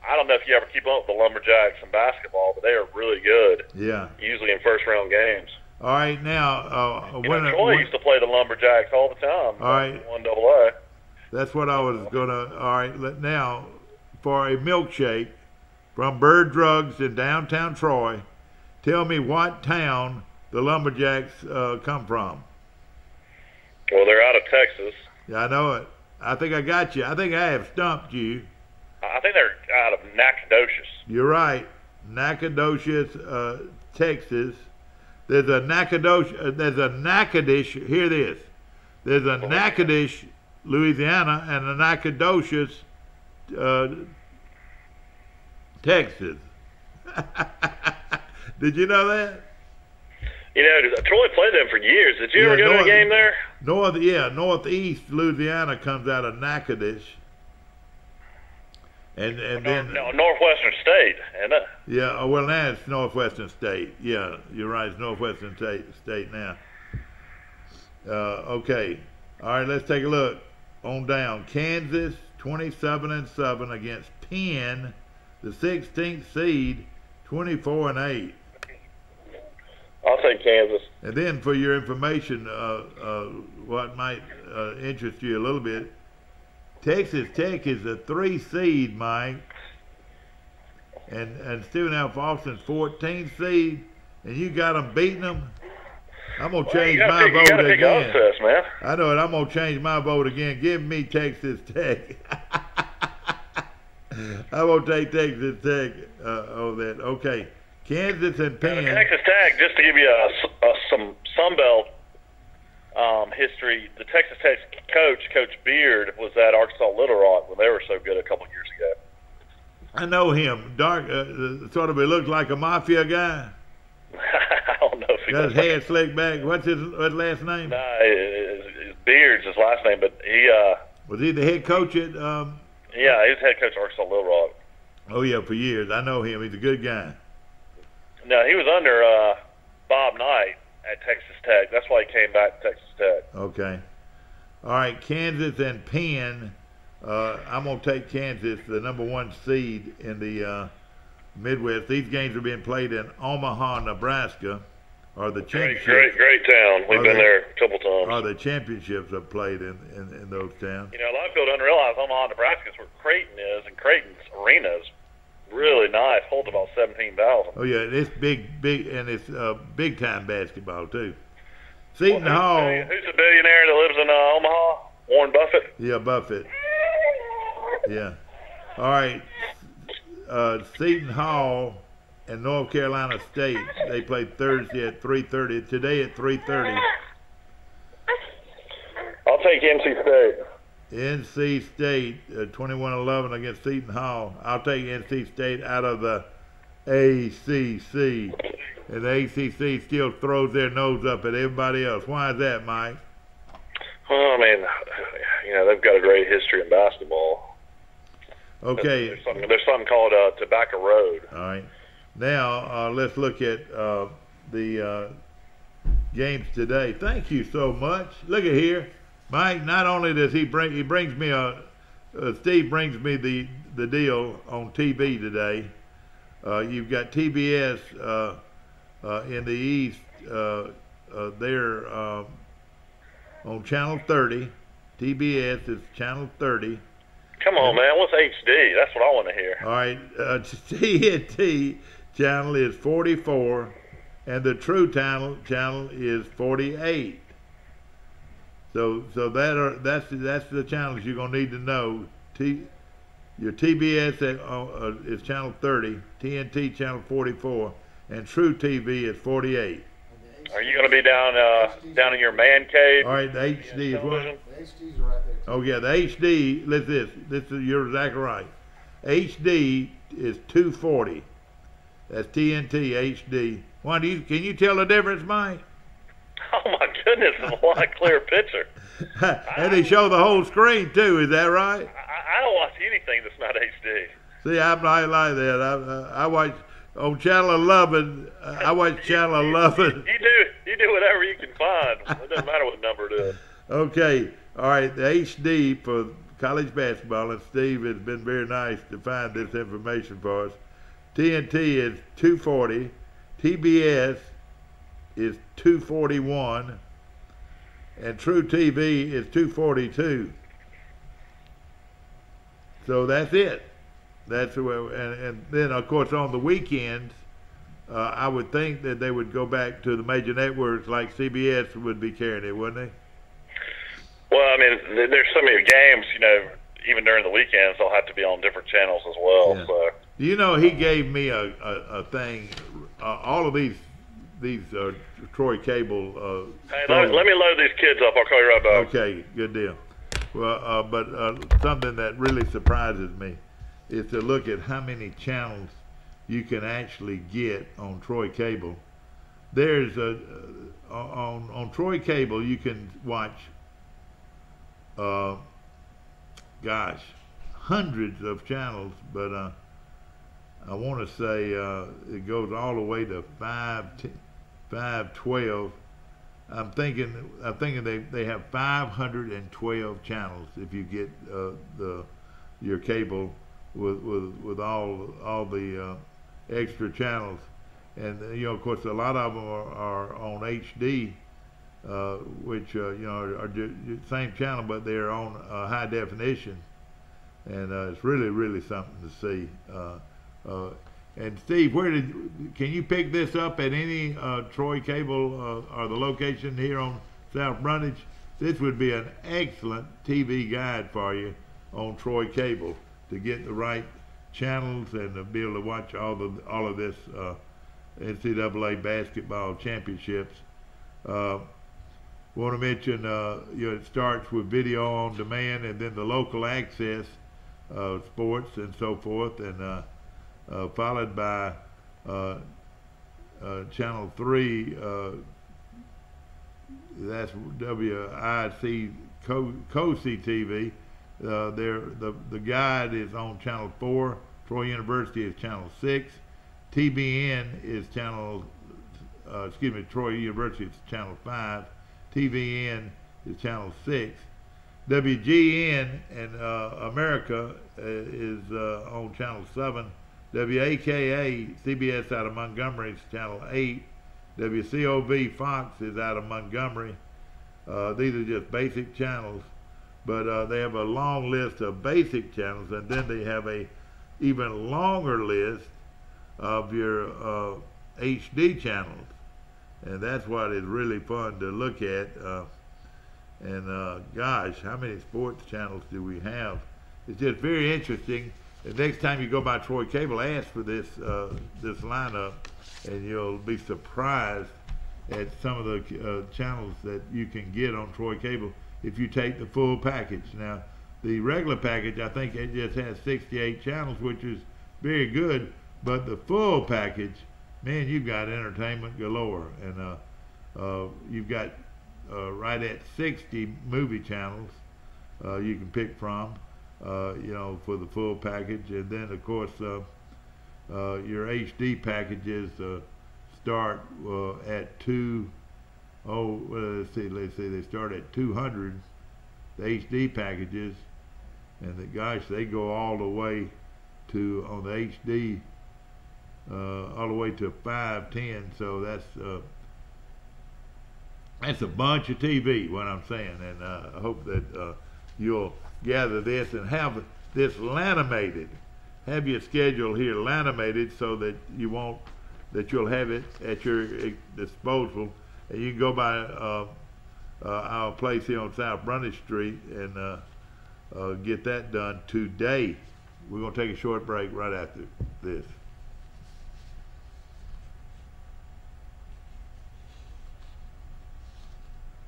I don't know if you ever keep up with the Lumberjacks in basketball, but they are really good. Yeah. Usually in first-round games. All right, now Troy used to play the Lumberjacks all the time. All right. 1AA. That's what I was gonna. All right, now for a milkshake from Bird Drugs in downtown Troy, tell me what town the Lumberjacks come from. Well, they're out of Texas. Yeah, I know it. I think I got you. I think I have stumped you. I think they're out of Nacogdoches. You're right. Nacogdoches, Texas. There's a Natchitoches. Hear this. There's a Natchitoches, Louisiana, and a Nacogdoches, Texas. Did you know that? Troy played them for years. Did you ever go to a game there? Northeast Louisiana comes out of Natchitoches. And then Northwestern State, isn't it? Yeah, well now it's Northwestern State. Yeah, you're right. It's Northwestern State now. Okay, all right. Let's take a look on down. Kansas 27-7 against Penn, the 16th seed, 24-8. I'll take Kansas. And then for your information, what might interest you a little bit. Texas Tech is a 3 seed, Mike, and Stephen F. Austin's 14th seed, and you got them beating them. I'm gonna change my vote again. Upsets, man. I know it. I'm gonna change my vote again. Give me Texas Tech. I'm gonna take Texas Tech over that. Okay, Kansas and Penn. Texas Tech, just to give you some Sunbelt history, the Texas Tech Coach Beard, was at Arkansas Little Rock when they were so good a couple years ago. I know him. Dark, sort of, he looks like a mafia guy. I don't know if he got his hair slicked back. What's his last name? His Beard's his last name, but he was he the head coach at? Yeah, he was head coach at Arkansas Little Rock. Oh yeah, for years. I know him. He's a good guy. No, he was under Bob Knight at Texas Tech. That's why he came back to Texas Tech. Okay. All right, Kansas and Penn. I'm going to take Kansas, the number 1 seed in the Midwest. These games are being played in Omaha, Nebraska. Are the championships? Great town. We've been there a couple times. Are the championships have played in those towns? You know, a lot of people don't realize Omaha, Nebraska is where Creighton is, and Creighton's arena is really nice. Holds about 17,000. Oh yeah, it's big, and it's big time basketball too. Seton Hall. Who's the billionaire that lives in Omaha? Warren Buffett. Yeah, Buffett. Yeah. All right. Seton Hall and North Carolina State. They played Thursday at 3:30. Today at 3:30. I'll take NC State. NC State 21-11 against Seton Hall. I'll take NC State out of the ACC. And the ACC still throws their nose up at everybody else. Why is that, Mike? Well, I mean, you know, they've got a great history in basketball. Okay. There's something called Tobacco Road. All right. Now, let's look at the games today. Thank you so much. Look at here. Mike, not only does he brings me Steve brings me the deal on TV today. You've got TBS in the East there on Channel 30. TBS is Channel 30. Come on, man. What's HD? That's what I want to hear. All right. TNT channel is 44, and the True channel is 48. So that's the channels you're gonna need to know. Your TBS is channel 30, TNT channel 44, and True TV is 48. Are you going to be down in your man cave? All right, the HD is what? The HD's right there. Oh yeah, the HD. Listen, this is you're exactly right. HD is 240. That's TNT HD. Can you tell the difference, Mike? Oh my goodness, it's a lot clearer picture. And they show the whole screen too. Is that right? I don't watch anything that's not HD. See, I'm not like that. I watch on Channel 11. I watch Channel 11. You do whatever you can find. It doesn't matter what number it is. Okay. All right. The HD for college basketball, and Steve has been very nice to find this information for us. TNT is 240. TBS is 241. And True TV is 242. So that's it. That's where, and then of course on the weekends, I would think that they would go back to the major networks like CBS would be carrying it, wouldn't they? Well, I mean, there's so many games, you know, even during the weekends, they'll have to be on different channels as well. Yeah. So. You know, he gave me a thing. All of these Troy Cable. Hey, let me load these kids up. I'll call you right back. Okay, good deal. Well, but something that really surprises me is to look at how many channels you can actually get on Troy Cable. There's on Troy Cable you can watch, hundreds of channels, but I want to say it goes all the way to 512. I'm thinking they have 512 channels if you get your cable with all the extra channels, and you know, of course, a lot of them are on HD, which you know are the same channel, but they're on high definition, and it's really something to see. And Steve, can you pick this up at any Troy Cable or the location here on South Brundage? This would be an excellent TV guide for you on Troy Cable to get the right channels and to be able to watch all of this NCAA basketball championships. Want to mention, you know, it starts with video on demand and then the local access sports and so forth, and followed by Channel 3, that's WIC COSI TV. The guide is on Channel 4. Troy University is Channel 6. TBN is Troy University is Channel 5. TVN is Channel 6. WGN in America is on Channel 7. WAKA, CBS out of Montgomery, is Channel 8. WCOV Fox is out of Montgomery. These are just basic channels, but they have a long list of basic channels, and then they have a even longer list of your HD channels, and that's what is really fun to look at. Gosh, how many sports channels do we have? It's just very interesting. The next time you go by Troy Cable, ask for this this lineup, and you'll be surprised at some of the channels that you can get on Troy Cable if you take the full package. Now, the regular package, I think it just has 68 channels, which is very good, but the full package, man, you've got entertainment galore, and you've got right at 60 movie channels you can pick from, you know, for the full package. And then, of course, your HD packages start at let's see, they start at 200, the HD packages, and gosh, they go all the way to, on the HD, all the way to 510. So that's a bunch of TV, what I'm saying, and I hope that you'll gather this and have this lanimated. Have your schedule here lanimated so that you'll have it at your disposal, and you can go by our place here on South Brunish Street and get that done today. We're going to take a short break right after this.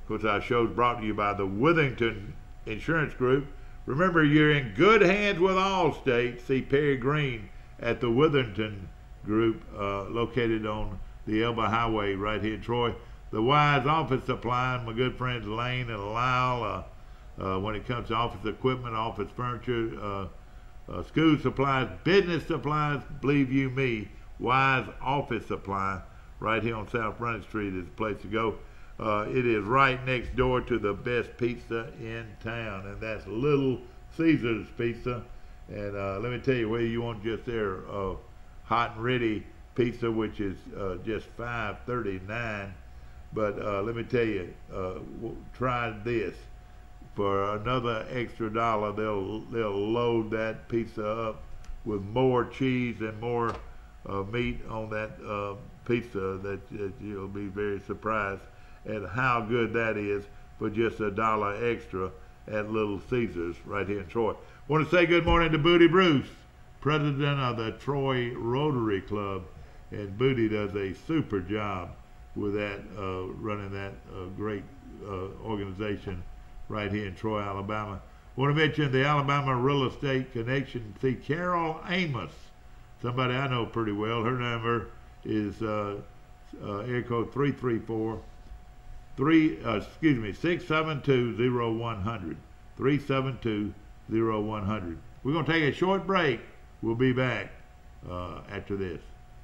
Of course, our show is brought to you by the Withington Insurance Group. Remember, you're in good hands with Allstate. See Perry Green at the Withington Group, located on the Elba Highway right here in Troy. The Wise Office Supply, my good friends Lane and Lyle, when it comes to office equipment, office furniture, school supplies, business supplies, believe you me, Wise Office Supply right here on South Front Street is the place to go. It is right next door to the best pizza in town, and that's Little Caesars Pizza. And let me tell you, whether you want just their hot and ready pizza, which is just $5.39, but let me tell you, try this. For another extra $1, they'll load that pizza up with more cheese and more meat on that pizza that you'll be very surprised at how good that is for just $1 extra at Little Caesars right here in Troy. Want to say good morning to Booty Bruce, president of the Troy Rotary Club, and Booty does a super job with that, running that great organization right here in Troy, Alabama. Want to mention the Alabama Real Estate Connection. See Carol Amos, somebody I know pretty well. Her number is area code 672-0100. 372-0100. We're going to take a short break. We'll be back after this.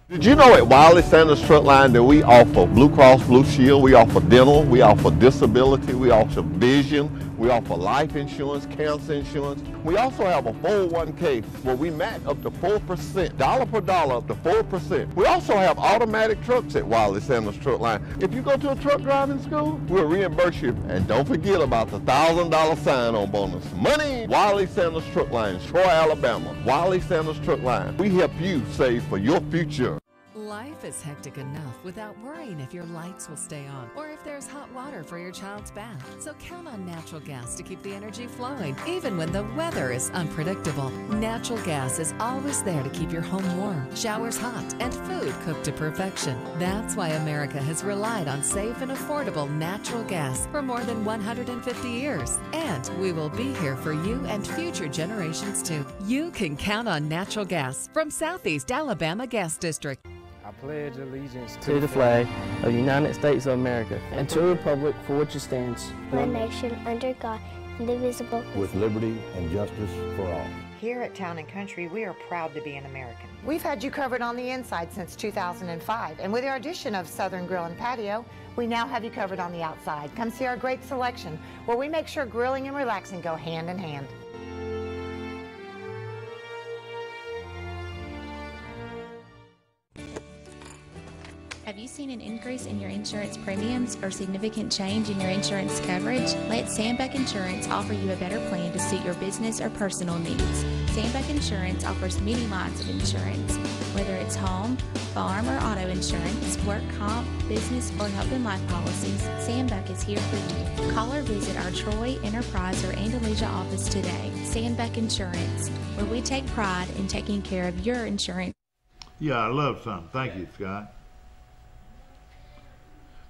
Did you know at Wiley Sanders Truck Line that we offer Blue Cross Blue Shield, we offer dental, we offer disability, we offer vision, we offer life insurance, cancer insurance. We also have a 401k where we match up to 4%, dollar per dollar up to 4%. We also have automatic trucks at Wiley Sanders Truck Line. If you go to a truck driving school, we'll reimburse you. And don't forget about the $1,000 sign-on bonus. Money! Wiley Sanders Truck Line, Troy, Alabama. Wiley Sanders Truck Line. We help you save for your future. Life is hectic enough without worrying if your lights will stay on or if there's hot water for your child's bath. So count on natural gas to keep the energy flowing, even when the weather is unpredictable. Natural gas is always there to keep your home warm, showers hot, and food cooked to perfection. That's why America has relied on safe and affordable natural gas for more than 150 years. And we will be here for you and future generations too. You can count on natural gas from Southeast Alabama Gas District. I pledge allegiance to the flag of the United States of America and to the republic for which it stands, one nation under God, indivisible, with liberty and justice for all. Here at Town & Country, we are proud to be an American. We've had you covered on the inside since 2005, and with our addition of Southern Grill and Patio, we now have you covered on the outside. Come see our great selection, where we make sure grilling and relaxing go hand in hand. Have you seen seen an increase in your insurance premiums or significant change in your insurance coverage? Let Sandbeck Insurance offer you a better plan to suit your business or personal needs. Sandbeck Insurance offers many lines of insurance, whether it's home, farm, or auto insurance, work comp, business, or health and life policies. Sandbeck is here for you. Call or visit our Troy, Enterprise, or Andalusia office today. Sandbeck Insurance, where we take pride in taking care of your insurance. Yeah, I love something. Thank you, Scott.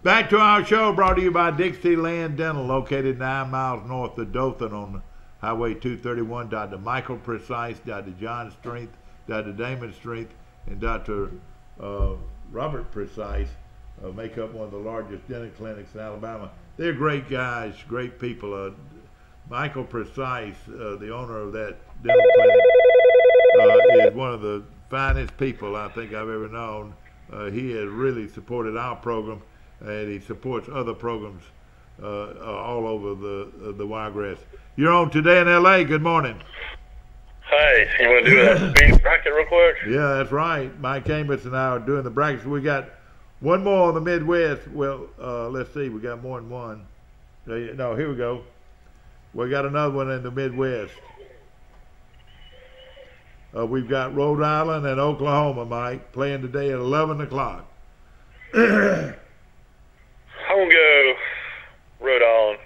Back to our show, brought to you by Dixieland Dental, located 9 miles north of Dothan on Highway 231. Dr. Michael Precise, Dr. John Strength, Dr. Damon Strength, and Dr. Robert Precise make up one of the largest dental clinics in Alabama. They're great guys, great people. Michael Precise, the owner of that dental clinic, is one of the finest people I think I've ever known. He has really supported our program, and he supports other programs all over the Wiregrass. You're on Today in L.A. Good morning. Hey, you want to do that speed bracket real quick? Yeah, that's right. Mike Amos and I are doing the brackets. We got one more on the Midwest. Well, let's see. We got more than one. No, here we go. We got another one in the Midwest. We've got Rhode Island and Oklahoma, Mike, playing today at 11 o'clock. I'm going to go Rhode Island.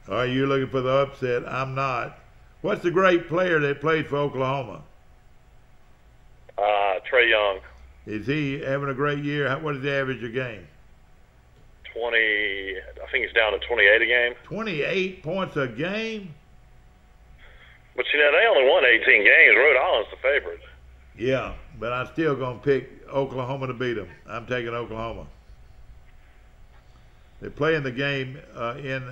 Are you looking for the upset? I'm not. What's the great player that played for Oklahoma? Trae Young. Is he having a great year? What is the average a game? 20, I think he's down to 28 a game. 28 points a game? But, you know, they only won 18 games. Rhode Island's the favorite. Yeah, but I'm still going to pick Oklahoma to beat them. I'm taking Oklahoma. They're playing the game in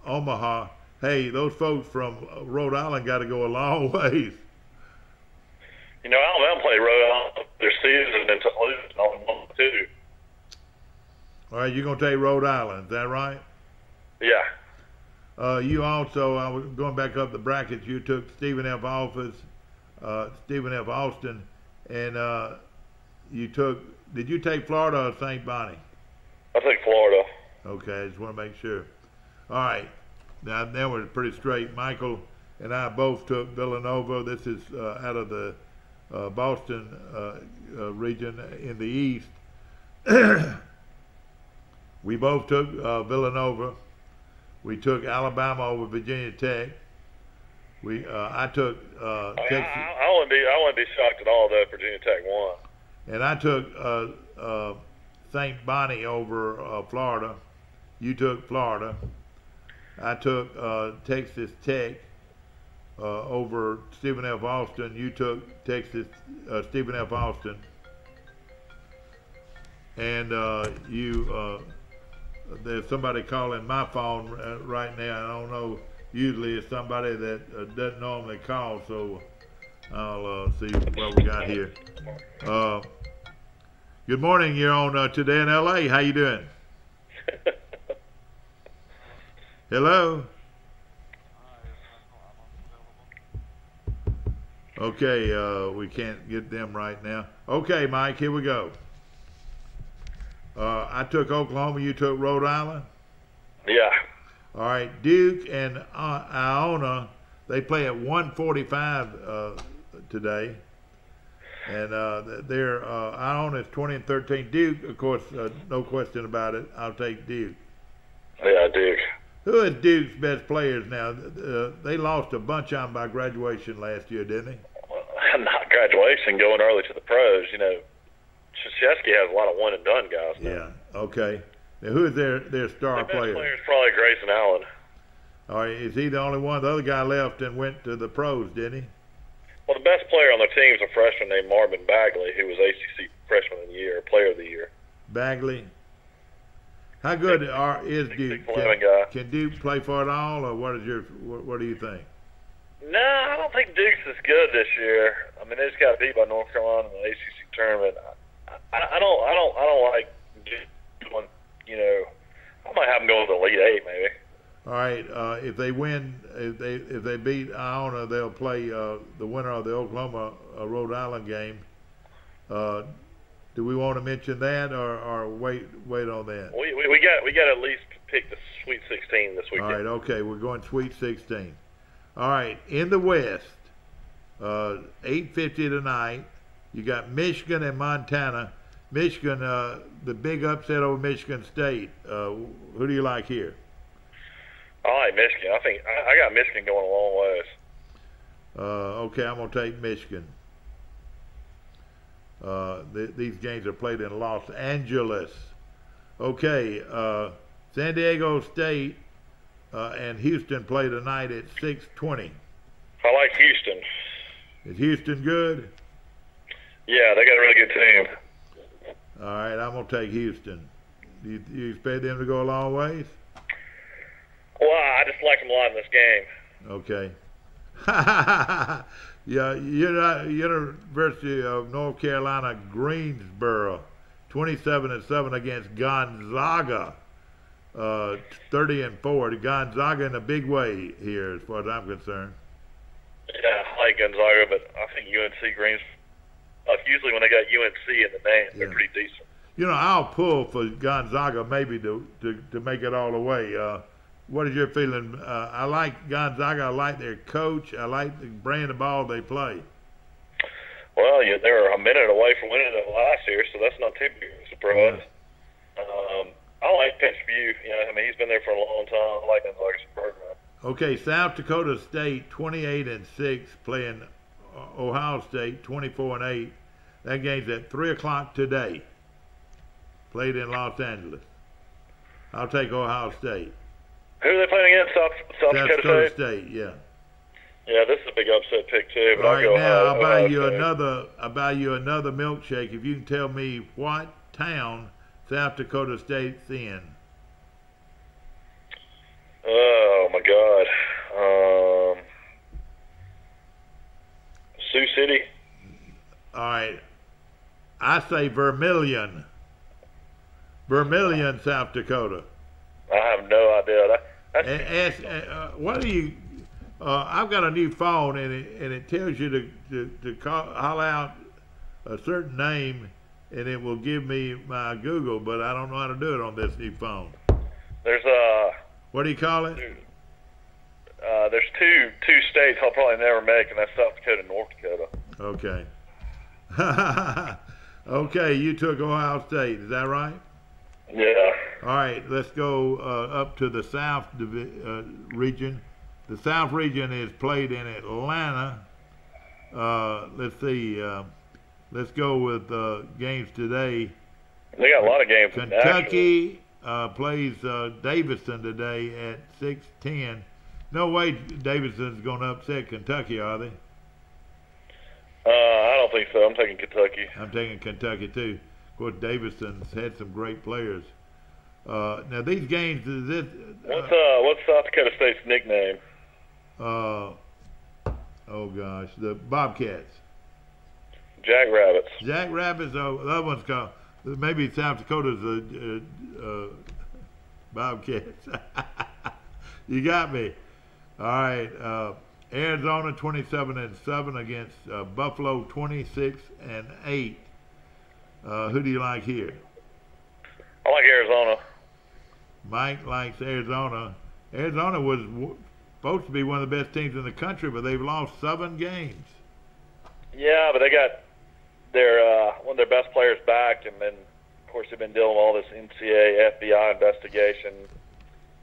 Omaha. Hey, those folks from Rhode Island got to go a long ways. You know, Alabama played Rhode Island their season and only won 2. All right, you're going to take Rhode Island. Is that right? Yeah. You also, I was going back up the brackets, you took Stephen F. Austin, and you took, did you take Florida or St. Bonnie? I took Florida. Okay, I just want to make sure. All right. Now, that was pretty straight. Michael and I both took Villanova. This is out of the Boston region in the East. We both took Villanova. We took Alabama over Virginia Tech. I took Texas. I wouldn't be shocked at all that Virginia Tech won. And I took St. Bonnie over Florida. You took Florida. I took Texas Tech over Stephen F. Austin. You took Texas Stephen F. Austin. And there's somebody calling my phone right now. I don't know. Usually it's somebody that doesn't normally call, so I'll see what we got here. Good morning. You're on Today in L.A. How you doing? Hello? Okay, we can't get them right now. Okay, Mike, here we go. I took Oklahoma, you took Rhode Island? Yeah. All right, Duke and Iona, they play at 1:45 today. And Iona is 20-13. Duke, of course, no question about it. I'll take Duke. Yeah, Duke. Who is Duke's best players now? They lost a bunch of them by graduation last year, didn't they? Well, not graduation, going early to the pros. You know, Krzyzewski has a lot of one-and-done guys now. Yeah, okay. Now, who is their star player? Their best player is probably Grayson Allen. All right, is he the only one? The other guy left and went to the pros, didn't he? Well, the best player on their team is a freshman named Marvin Bagley, who was ACC Freshman of the Year, Player of the Year. Bagley? How good is Duke? Can Duke play for it all, or what do you think? No, I don't think Duke's as good this year. I mean, they just got beat by North Carolina in the ACC tournament. I don't like Duke. You know, I might have them go to the Elite Eight, maybe. All right. If they win, if they beat Iona, they'll play the winner of the Oklahoma Rhode Island game. Do we want to mention that, or wait on that? We got to at least pick the Sweet 16 this weekend. All right, okay, we're going Sweet 16. All right, in the West, 8:50 tonight. You got Michigan and Montana. Michigan, the big upset over Michigan State. Who do you like here? I like Michigan. I think I got Michigan going a long ways. Okay, I'm going to take Michigan. These games are played in Los Angeles. Okay, San Diego State and Houston play tonight at 6:20. I like Houston. Is Houston good? Yeah, they got a really good team. All right, I'm going to take Houston. You expect them to go a long ways? Well, I just like them a lot in this game. Okay. Yeah, University of North Carolina, Greensboro, 27-7 against Gonzaga, 30-4. Gonzaga in a big way here, as far as I'm concerned. Yeah, I like Gonzaga, but I think UNC Greensboro. Usually when they got UNC in the name, they're pretty decent. You know, I'll pull for Gonzaga maybe to make it all the way. What is your feeling? I like Gonzaga. I like their coach. I like the brand of ball they play. Well, they were a minute away from winning it last year, so that's not too big of a surprise. I like Pitch View. He's been there for a long time. I like Gonzaga's program. Okay, South Dakota State 28-6 playing Ohio State 24-8. That game's at 3:00 today. Played in Los Angeles. I'll take Ohio State. Who are they playing against? South Dakota State, yeah. Yeah, this is a big upset pick too. But all right, now I'll buy you another milkshake if you can tell me what town South Dakota State's in. Oh my God, Sioux City. All right, I say Vermilion, South Dakota. I have no idea. What do you? I've got a new phone, and it tells you to holler out a certain name, and it will give me my Google, but I don't know how to do it on this new phone. There's what do you call it? There's two states I'll probably never make, and that's South Dakota and North Dakota. Okay. Okay, you took Ohio State. Is that right? Yeah. All right, let's go up to the South region. The South region is played in Atlanta. Let's see. Let's go with games today. They got a lot of games. Kentucky plays Davidson today at 6:10. No way Davidson's going to upset Kentucky, are they? I don't think so. I'm taking Kentucky. I'm taking Kentucky too. Of course, Davidson's had some great players. Now these games, what's South Dakota State's nickname? Oh gosh, the Bobcats. Jackrabbits. Jackrabbits. Oh, that one's called. Maybe South Dakota's Bobcats. You got me. All right. Arizona 27-7 against Buffalo 26-8. Who do you like here? I like Arizona. Mike likes Arizona. Arizona was supposed to be one of the best teams in the country, but they've lost 7 games. Yeah, but they got their one of their best players back, and then of course they've been dealing with all this NCAA, FBI investigation.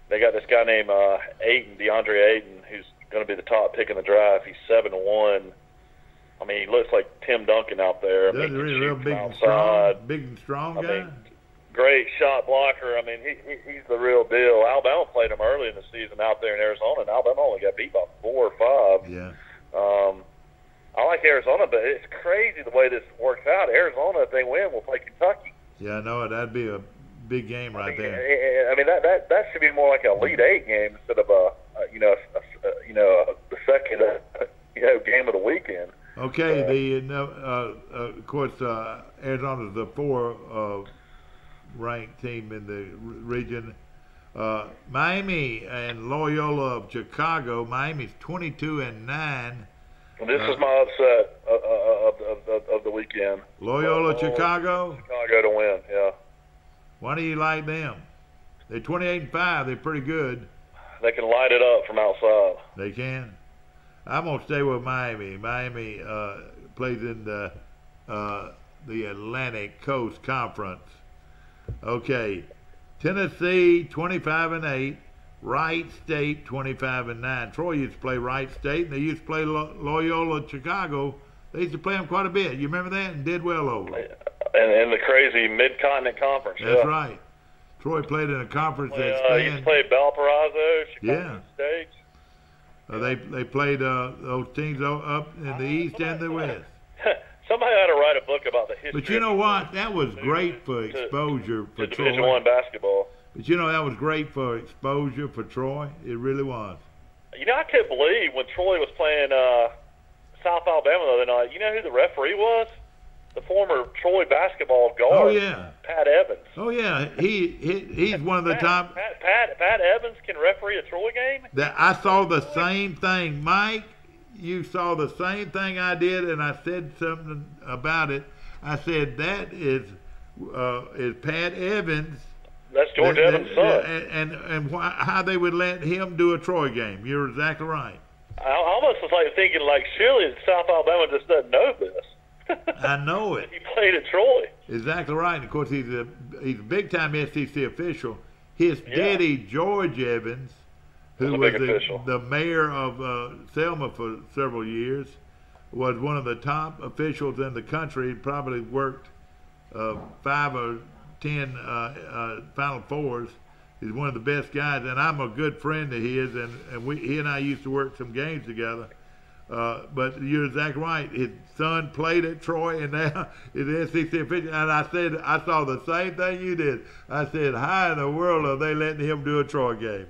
They got this guy named DeAndre Ayton, who's going to be the top pick in the draft. He's 7-1. I mean, he looks like Tim Duncan out there. That's a real big and strong guy. I mean, great shot blocker. I mean, he's the real deal. Alabama played him early in the season out there in Arizona, and Alabama only got beat by 4 or 5. Yeah. I like Arizona, but it's crazy the way this works out. Arizona, if they win, will play Kentucky. Yeah, I know. That'd be a big game there. I mean, that should be more like an Elite Eight game instead of the second game of the weekend. Okay, of course, Arizona's the 4 ranked team in the region. Miami and Loyola of Chicago. Miami's 22-9. This is my upset of of the weekend. Loyola Chicago? Chicago to win, yeah. Why do you like them? They're 28-5. They're pretty good. They can light it up from outside. They can. I'm gonna stay with Miami. Miami plays in the Atlantic Coast Conference. Okay, Tennessee 25-8. Wright State 25-9. Troy used to play Wright State, and they used to play Loyola Chicago. They used to play them quite a bit. You remember that? And did well over it. And in the crazy Mid-Continent Conference. That's right. Troy played in a conference that spanned. He played Valparaiso, Chicago State. They played those teams up in the East and the West. Somebody ought to write a book about the history. But you know what? That was great for exposure for Troy. Division I basketball. But you know, that was great for exposure for Troy. It really was. You know, I couldn't believe when Troy was playing South Alabama the other night. You know who the referee was? The former Troy basketball guard. Oh, yeah. Pat Evans. Oh, yeah. He's one of the top. Pat Evans can referee a Troy game? I saw the same thing. Mike, you saw the same thing I did, and I said something about it. I said, that is Pat Evans. That's George Evans' son. And how they would let him do a Troy game. You're exactly right. I almost was like thinking, surely South Alabama just doesn't know this. I know it. He played at Troy. Exactly right. And of course, he's a big-time SEC official. His daddy, George Evans, who was the mayor of Selma for several years, was one of the top officials in the country. He probably worked 5 or 10 Final Fours. He's one of the best guys, and I'm a good friend of his, and he and I used to work some games together. But you're exactly right. His son played at Troy, and now is the SEC official. And I said, I saw the same thing you did. I said, how in the world are they letting him do a Troy game?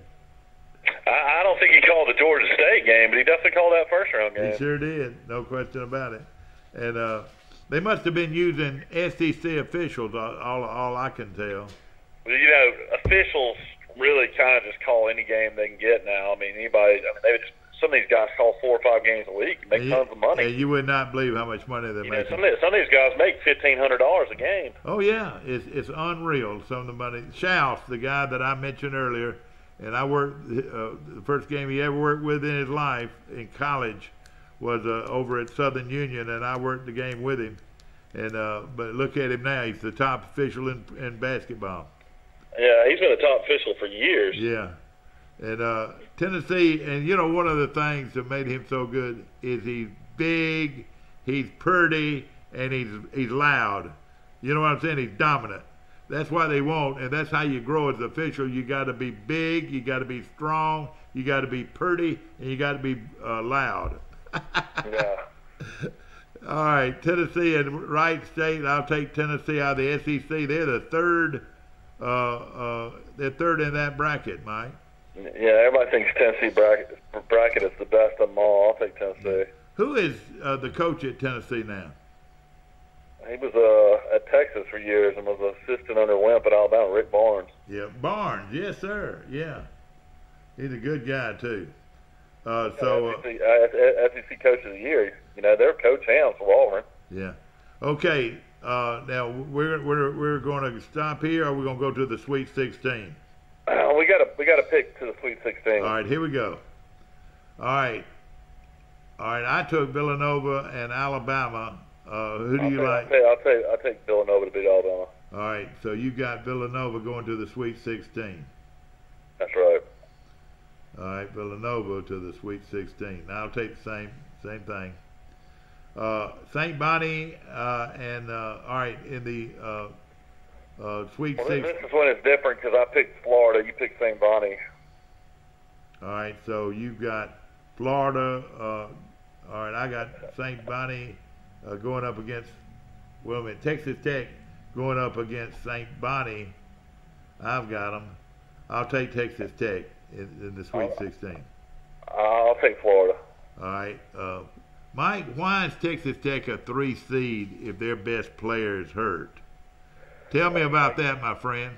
I don't think he called the Georgia State game, but he definitely called that first-round game. He sure did. No question about it. And they must have been using SEC officials, all I can tell. Well, you know, officials really kind of just call any game they can get now. I mean, some of these guys call 4 or 5 games a week and make tons of money. And you would not believe how much money they're making. Some of these guys make $1,500 a game. Oh, yeah. It's unreal, some of the money. Schaus, the guy that I mentioned earlier, and I worked, the first game he ever worked with in his life in college was over at Southern Union, and I worked the game with him. And but look at him now. He's the top official in basketball. Yeah, he's been a top official for years. Yeah. And Tennessee, and you know, one of the things that made him so good is he's big, he's pretty, and he's loud. You know what I'm saying? He's dominant. That's why they want, and that's how you grow as an official. You got to be big, you got to be strong, you got to be pretty, and you got to be loud. Yeah. All right, Tennessee and Wright State. I'll take Tennessee out of the SEC. They're the third. They're third in that bracket, Mike. Yeah, everybody thinks Tennessee bracket is the best of them all. I'll take Tennessee. Who is the coach at Tennessee now? He was at Texas for years and was an assistant under Wimp at Alabama, Rick Barnes. Yeah, Barnes. Yes, sir. Yeah. He's a good guy, too. SEC Coach of the Year. You know, they're Coach Ham for Auburn. Yeah. Okay. Now we're going to stop here, or we're going to go to the Sweet 16. We got to pick to the Sweet 16. All right, here we go. All right. I took Villanova and Alabama. Who do you like? I'll take Villanova to beat Alabama. All right, so you got Villanova going to the Sweet 16. That's right. All right, Villanova to the Sweet 16. Now I'll take the same thing. St. Bonnie and all right, in the Sweet 16. This is when it's different because I picked Florida. You picked St. Bonnie. All right, so you've got Florida. All right, I got St. Bonnie going up against, Texas Tech going up against St. Bonnie. I've got them. I'll take Texas Tech in the Sweet 16. I'll take Florida. All right. Mike, why is Texas Tech a 3 seed if their best player is hurt? Tell me about that, my friend.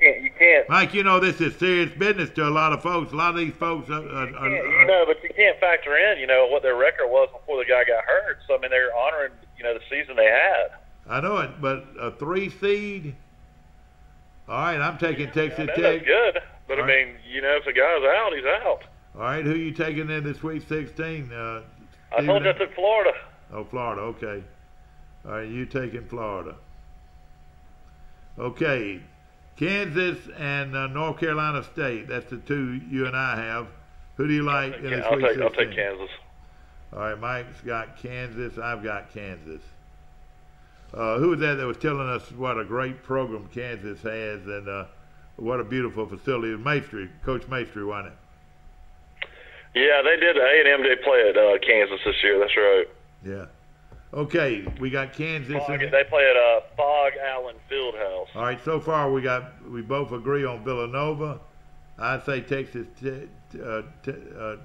You can't. Mike, you know this is serious business to a lot of folks. A lot of these folks but you can't factor in, what their record was before the guy got hurt. So I mean, they're honoring, the season they had. I know it, but a 3 seed. All right, I'm taking Texas Tech. That's good, but All I right. mean, if the guy's out, he's out. All right, who you taking in the Sweet 16? I told you I took Florida. Oh, Florida, okay. All right, you taking Florida. Okay, Kansas and North Carolina State. That's the two you and I have. Who do you like in the Sweet 16? I'll take Kansas. All right, Mike's got Kansas. I've got Kansas. Who was that was telling us what a great program Kansas has and what a beautiful facility? Maestri, Coach Maestri, wasn't it? Yeah, they did. A&M did play at Kansas this year. That's right. Yeah. Okay, we got Kansas. They play at Fog Allen Fieldhouse. All right, so far we both agree on Villanova. I say Texas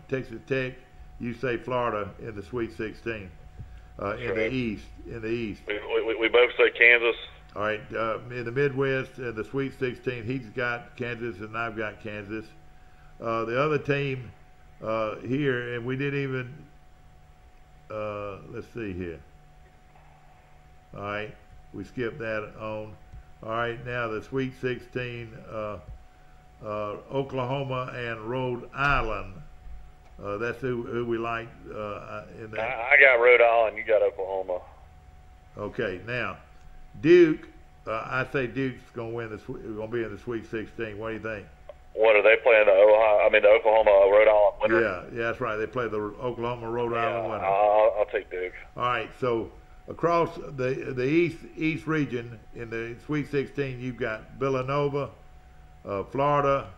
Tech. You say Florida in the Sweet 16. The East. In the East. We both say Kansas. All right, in the Midwest, in the Sweet 16, he's got Kansas and I've got Kansas. The other team here, and we didn't even. Let's see here. All right, we skipped that on. All right, now the Sweet 16, Oklahoma and Rhode Island. That's who we like in that. I got Rhode Island. You got Oklahoma. Okay, now Duke. I say Duke's going to win. Going to be in the Sweet 16. What do you think? What are they playing? The Oklahoma Rhode Island winner. Yeah, that's right. They play the Oklahoma Rhode Island winner. I'll take Duke. All right, so across the East region in the Sweet 16, you've got Villanova, Florida,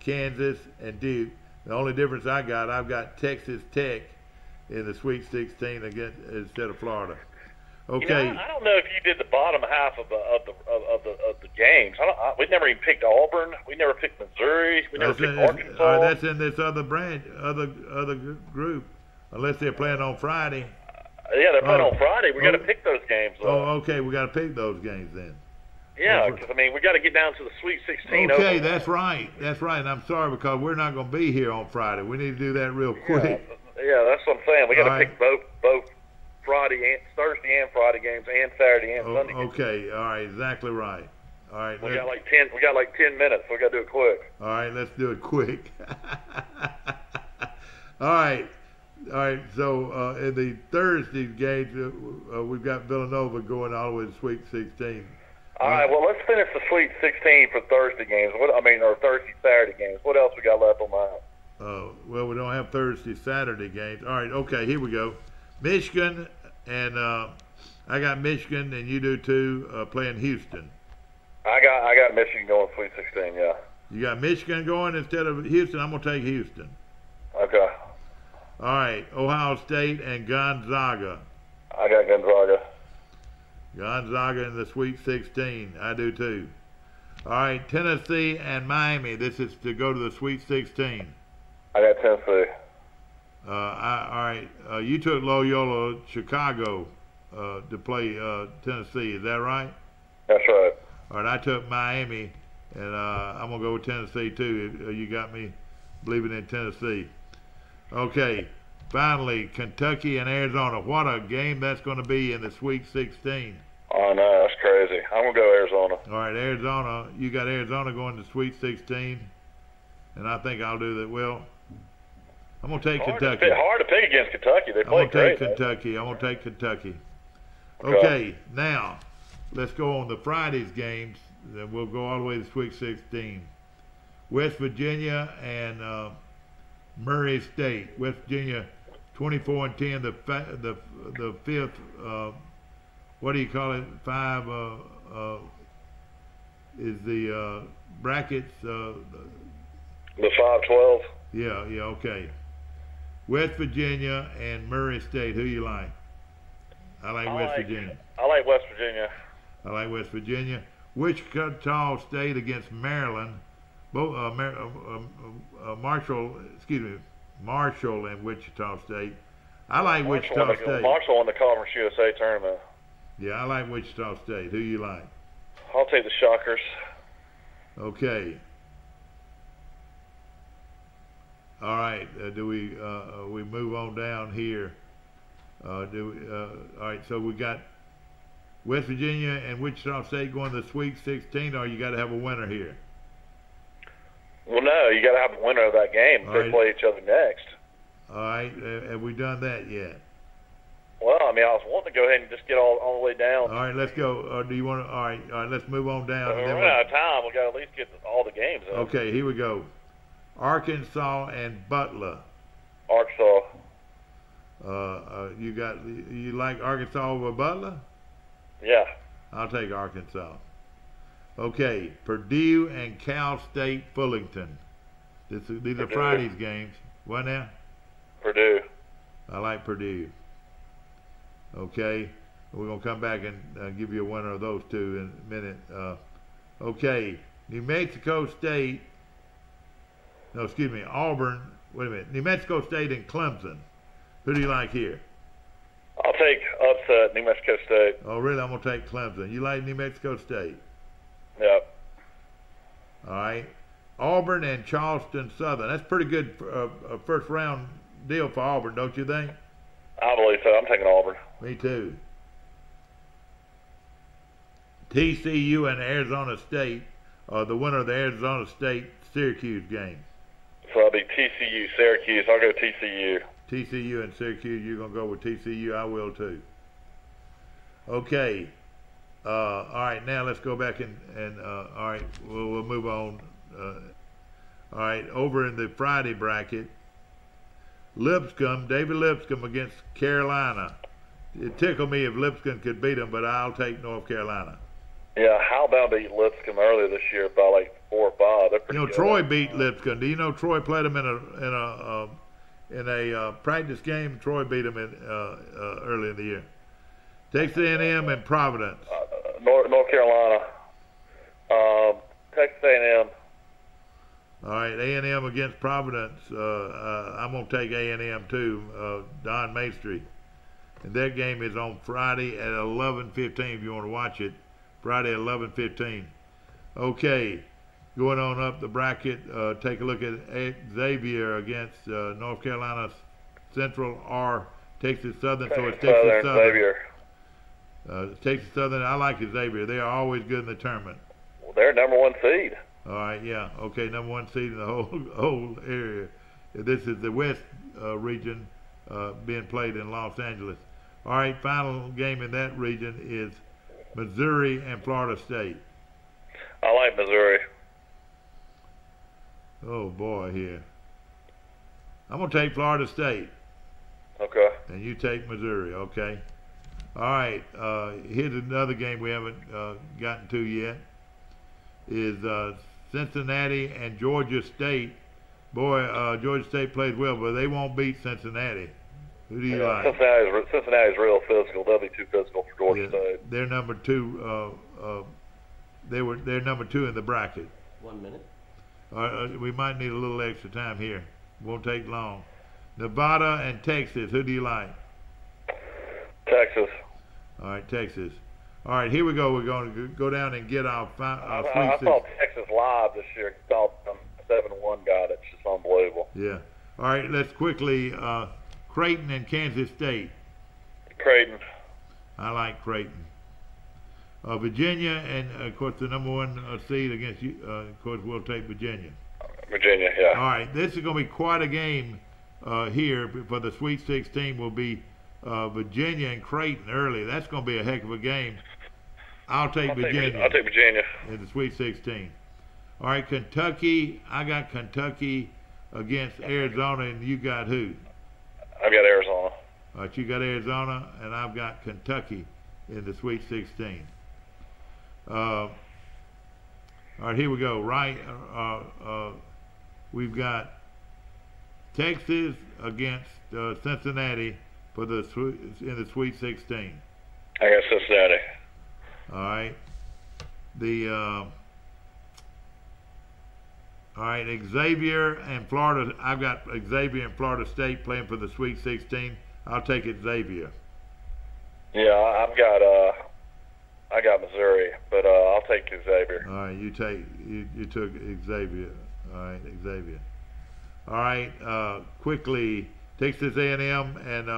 Kansas, and Duke. The only difference I've got Texas Tech in the Sweet 16 again instead of Florida. Okay. I don't know if you did the bottom half of the games. We never even picked Auburn. We never picked Missouri. We never picked Arkansas. That's in this other group, unless they're playing on Friday. Yeah, they're playing on Friday. We got to pick those games. Oh, okay. We got to pick those games then. Yeah, because we got to get down to the Sweet 16. Okay, that's right. That's right. And I'm sorry because we're not going to be here on Friday. We need to do that real quick. Yeah, that's what I'm saying. We got to pick both Thursday and Friday games and Saturday and Sunday games. Okay, all right, exactly right. All right, we got like 10 minutes. We got to do it quick. All right, let's do it quick. All right. So in the Thursday games, we've got Villanova going all the way to Sweet 16. All right, well, let's finish the Sweet 16 for Thursday games. Or Thursday, Saturday games. What else we got left on that? Well, we don't have Thursday, Saturday games. All right, okay, here we go. Michigan, and I got Michigan, and you do too, playing Houston. I got Michigan going Sweet 16, yeah. You got Michigan going instead of Houston? I'm going to take Houston. Okay. All right, Ohio State and Gonzaga. I got Gonzaga. Gonzaga in the Sweet 16. I do too. All right, Tennessee and Miami. This is to go to the Sweet 16. I got Tennessee. All right, you took Loyola Chicago to play Tennessee. Is that right? That's right. All right, I took Miami, and I'm going to go with Tennessee too. You got me believing in Tennessee. Okay, finally, Kentucky and Arizona. What a game that's going to be in the Sweet 16. Oh, no, that's crazy. I'm going to go Arizona. All right, Arizona. You got Arizona going to Sweet 16, and I think I'll do that. Well, I'm going to take Kentucky. It's hard to pick against Kentucky. They play great. I'm going to take Kentucky. Okay, now let's go on the Friday's games. Then we'll go all the way to Sweet 16. West Virginia and Murray State. West Virginia 24-10. The fifth. What do you call it? 5 is the brackets. The 5-12. Yeah. Okay. West Virginia and Murray State. Who you like? I like West Virginia. I like West Virginia. I like West Virginia. Wichita State against Maryland. Both Marshall and Wichita State. I like Wichita State. Marshall won the Conference USA tournament. Yeah, I like Wichita State. Who you like? I'll take the Shockers. Okay. All right. Do we move on down here? All right, so we got West Virginia and Wichita State going to the Sweet 16, or you got to have a winner here? Well, no, you got to have a winner of that game. They play each other next. All right, have we done that yet? Well, I mean, I was wanting to go ahead and just get all the way down. All right, let's go. Do you want to? All right, let's move on down. We're running out of time. We got to at least get all the games in. Okay, here we go. Arkansas and Butler. Arkansas. You like Arkansas over Butler? Yeah. I'll take Arkansas. Okay, Purdue and Cal State Fullerton. These are Friday's games. What now? Purdue. I like Purdue. Okay, we're going to come back and give you a winner of those two in a minute. Okay, New Mexico State. No, excuse me, Auburn. Wait a minute. New Mexico State and Clemson. Who do you like here? I'll take upset New Mexico State. Oh, really? I'm going to take Clemson. You like New Mexico State? Yep. All right. Auburn and Charleston Southern. That's pretty good first round deal for Auburn, don't you think? I believe so. I'm taking Auburn. Me too. TCU and Arizona State. The winner of the Arizona State-Syracuse game. So I'll be TCU, Syracuse. I'll go TCU. TCU and Syracuse. You're going to go with TCU. I will too. Okay. All right, now let's go back and all right, we'll move on. All right, over in the Friday bracket, David Lipscomb against Carolina. It tickled me if Lipscomb could beat them, but I'll take North Carolina. Yeah, Alabama beat Lipscomb earlier this year by like 4 or 5. They're pretty good. Troy beat Lipscomb. Do you know Troy played them in a practice game? Troy beat them early in the year. Texas A&M and Providence. North Carolina. Texas A&M. All right, A&M against Providence. I'm going to take A&M too, Don Maestri. And that game is on Friday at 11:15 if you want to watch it. Friday at 11:15. Okay, going on up the bracket, take a look at Xavier against North Carolina Central or Texas Southern. So it's Texas Southern. Xavier. Texas Southern, I like Xavier. They are always good in the tournament. Well, they're number 1 seed. All right, yeah. Okay, number 1 seed in the whole area. This is the West region being played in Los Angeles. All right, final game in that region is Missouri and Florida State. I like Missouri. Oh, boy, here. I'm going to take Florida State. Okay. And you take Missouri, okay? All right, here's another game we haven't gotten to yet. Is Cincinnati and Georgia State. Boy, Georgia State plays well, but they won't beat Cincinnati. Who do you like? Cincinnati's real physical. They'll be too physical for Georgia State. They're number 2. They're number 2 in the bracket. 1 minute. We might need a little extra time here. Won't take long. Nevada and Texas. Who do you like? Texas. All right, Texas. All right, here we go. We're going to go down and get our I saw Texas live this year. I saw some 7-1 guy. That's just unbelievable. Yeah. All right, let's quickly, Creighton and Kansas State. Creighton. I like Creighton. Virginia and, of course, the number 1 seed against you. Of course, we'll take Virginia. Virginia, yeah. All right, this is going to be quite a game here for the Sweet 16. Will be Virginia and Creighton early. That's going to be a heck of a game. I'll take Virginia. I'll take Virginia. In the Sweet 16. All right, Kentucky. I got Kentucky against Arizona, and you got who? I've got Arizona. All right, you got Arizona, and I've got Kentucky in the Sweet 16. All right, here we go. Right, we've got Texas against Cincinnati for in the Sweet 16. I got Cincinnati. All right. All right, Xavier and Florida. I've got Xavier and Florida State playing for the Sweet 16. I'll take it Xavier. Yeah, I got Missouri, but I'll take Xavier. All right, you took Xavier. All right, Xavier. All right, quickly, Texas A&M and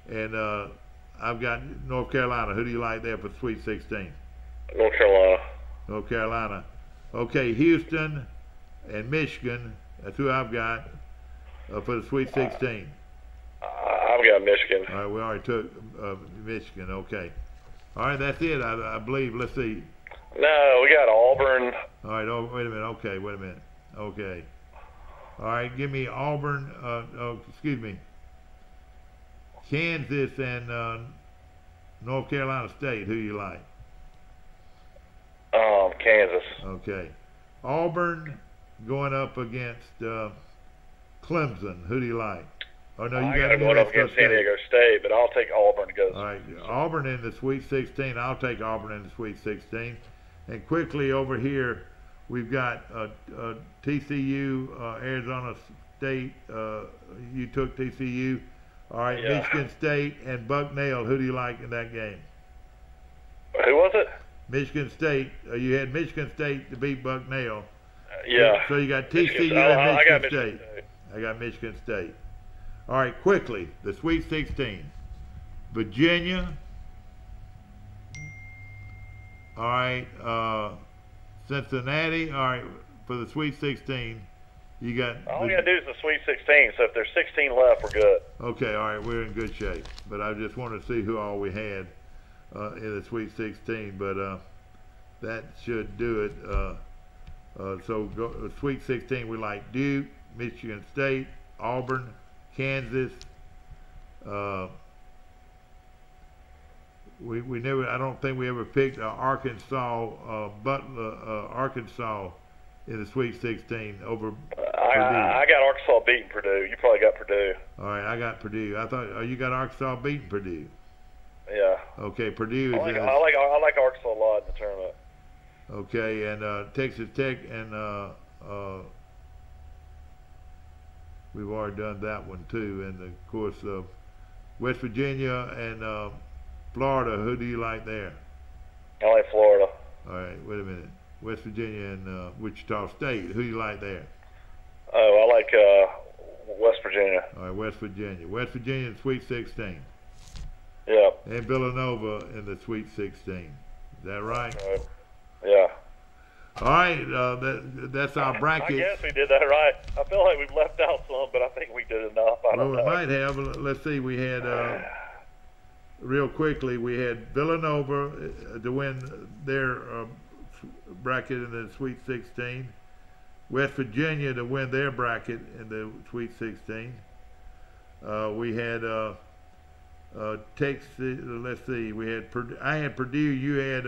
And I've got North Carolina. Who do you like there for the Sweet 16? North Carolina. North Carolina. Okay, Houston and Michigan. That's who I've got for the Sweet 16. I've got Michigan. All right, we already took Michigan. Okay. All right, that's it, I believe. Let's see. No, we got Auburn. All right, wait a minute. Okay, wait a minute. Okay. All right, give me Auburn. Excuse me. Kansas and North Carolina State. Who you like? Kansas. Okay. Auburn going up against Clemson. Who do you like? Oh no, you got to go up against San Diego State, but I'll take Auburn. All right, Auburn in the Sweet 16. I'll take Auburn in the Sweet 16. And quickly over here, we've got TCU, Arizona State. You took TCU. All right, yeah. Michigan State and Bucknell. Who do you like in that game? Who was it? Michigan State. You had Michigan State to beat Bucknell. Yeah. So you got TCU and Michigan State. I got Michigan State. All right, quickly, the Sweet 16. Virginia. All right, Cincinnati. All right, for the Sweet 16, you got. All we got to do is the Sweet 16, so if there's 16 left, we're good. Okay, all right, we're in good shape. But I just wanted to see who all we had in the Sweet 16, but that should do it. So Sweet 16, we like Duke, Michigan State, Auburn, Kansas. We never. I don't think we ever picked Arkansas, Arkansas in the Sweet 16 over Purdue. I got Arkansas beating Purdue. You probably got Purdue. All right, I got Purdue. I thought you got Arkansas beating Purdue. Yeah. Okay, Purdue is. I like Arkansas a lot in the tournament. Okay, and Texas Tech and we've already done that one too. And of course, West Virginia and Florida. Who do you like there? I like Florida. All right, wait a minute. West Virginia and Wichita State. Who do you like there? Oh, I like West Virginia. All right, West Virginia. West Virginia in Sweet 16. Yeah. And Villanova in the Sweet 16. Is that right? Right. Yeah. All right, that's our bracket. I guess we did that right. I feel like we've left out some, but I think we did enough. I don't know. We might have. Let's see. We had, real quickly, we had Villanova to win their bracket in the Sweet 16. West Virginia to win their bracket in the Sweet 16. We had Texas. Let's see. We had. I had Purdue. You had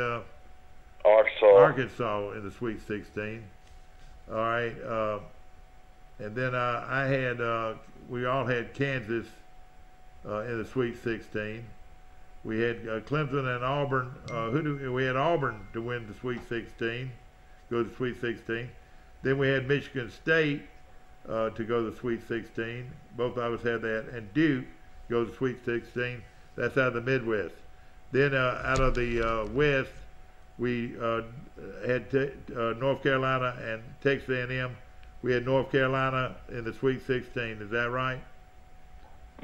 Arkansas in the Sweet 16. All right. And then I had. We all had Kansas in the Sweet 16. We had Clemson and Auburn. We had Auburn to win the Sweet 16, go to the Sweet 16. Then we had Michigan State to go to the Sweet 16. Both of us had that. And Duke goes to the Sweet 16. That's out of the Midwest. Then out of the West, we had North Carolina and Texas A&M. We had North Carolina in the Sweet 16. Is that right?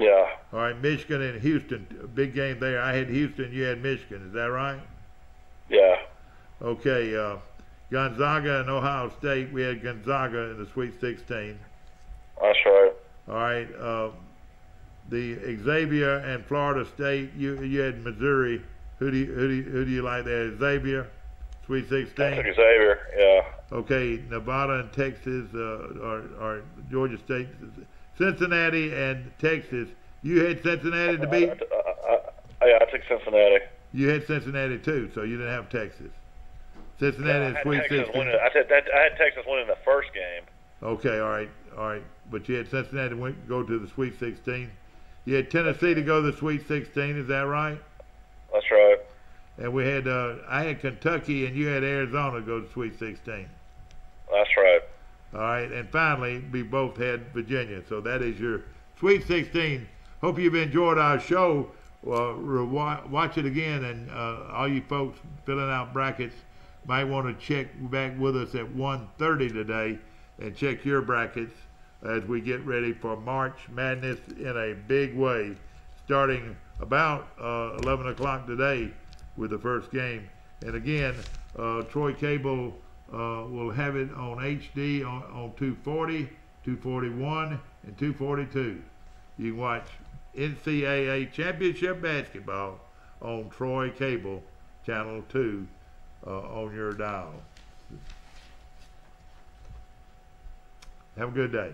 Yeah. All right, Michigan and Houston, big game there. I had Houston, you had Michigan. Is that right? Yeah. Okay, Gonzaga and Ohio State, we had Gonzaga in the Sweet 16. That's right. All right, the Xavier and Florida State, you had Missouri. Who do you like there? Xavier, Sweet 16. I took Xavier. Yeah. Okay, Nevada and Texas, or Georgia State. Cincinnati and Texas. You had Cincinnati to beat? I took Cincinnati. You had Cincinnati too, so you didn't have Texas. Cincinnati in Sweet 16. I had Texas winning the first game. Okay, all right. But you had Cincinnati go to the Sweet 16. You had Tennessee to go to the Sweet 16. Is that right? That's right. And we had I had Kentucky and you had Arizona go to the Sweet 16. That's right. All right, and finally, we both had Virginia. So that is your Sweet 16. Hope you've enjoyed our show. Watch it again, and all you folks filling out brackets might want to check back with us at 1:30 today and check your brackets as we get ready for March Madness in a big way. starting about 11 o'clock today with the first game. And again, Troy Cable will have it on HD on 240, 241, and 242. You can watch NCAA championship basketball on Troy Cable, Channel 2, on your dial. Have a good day.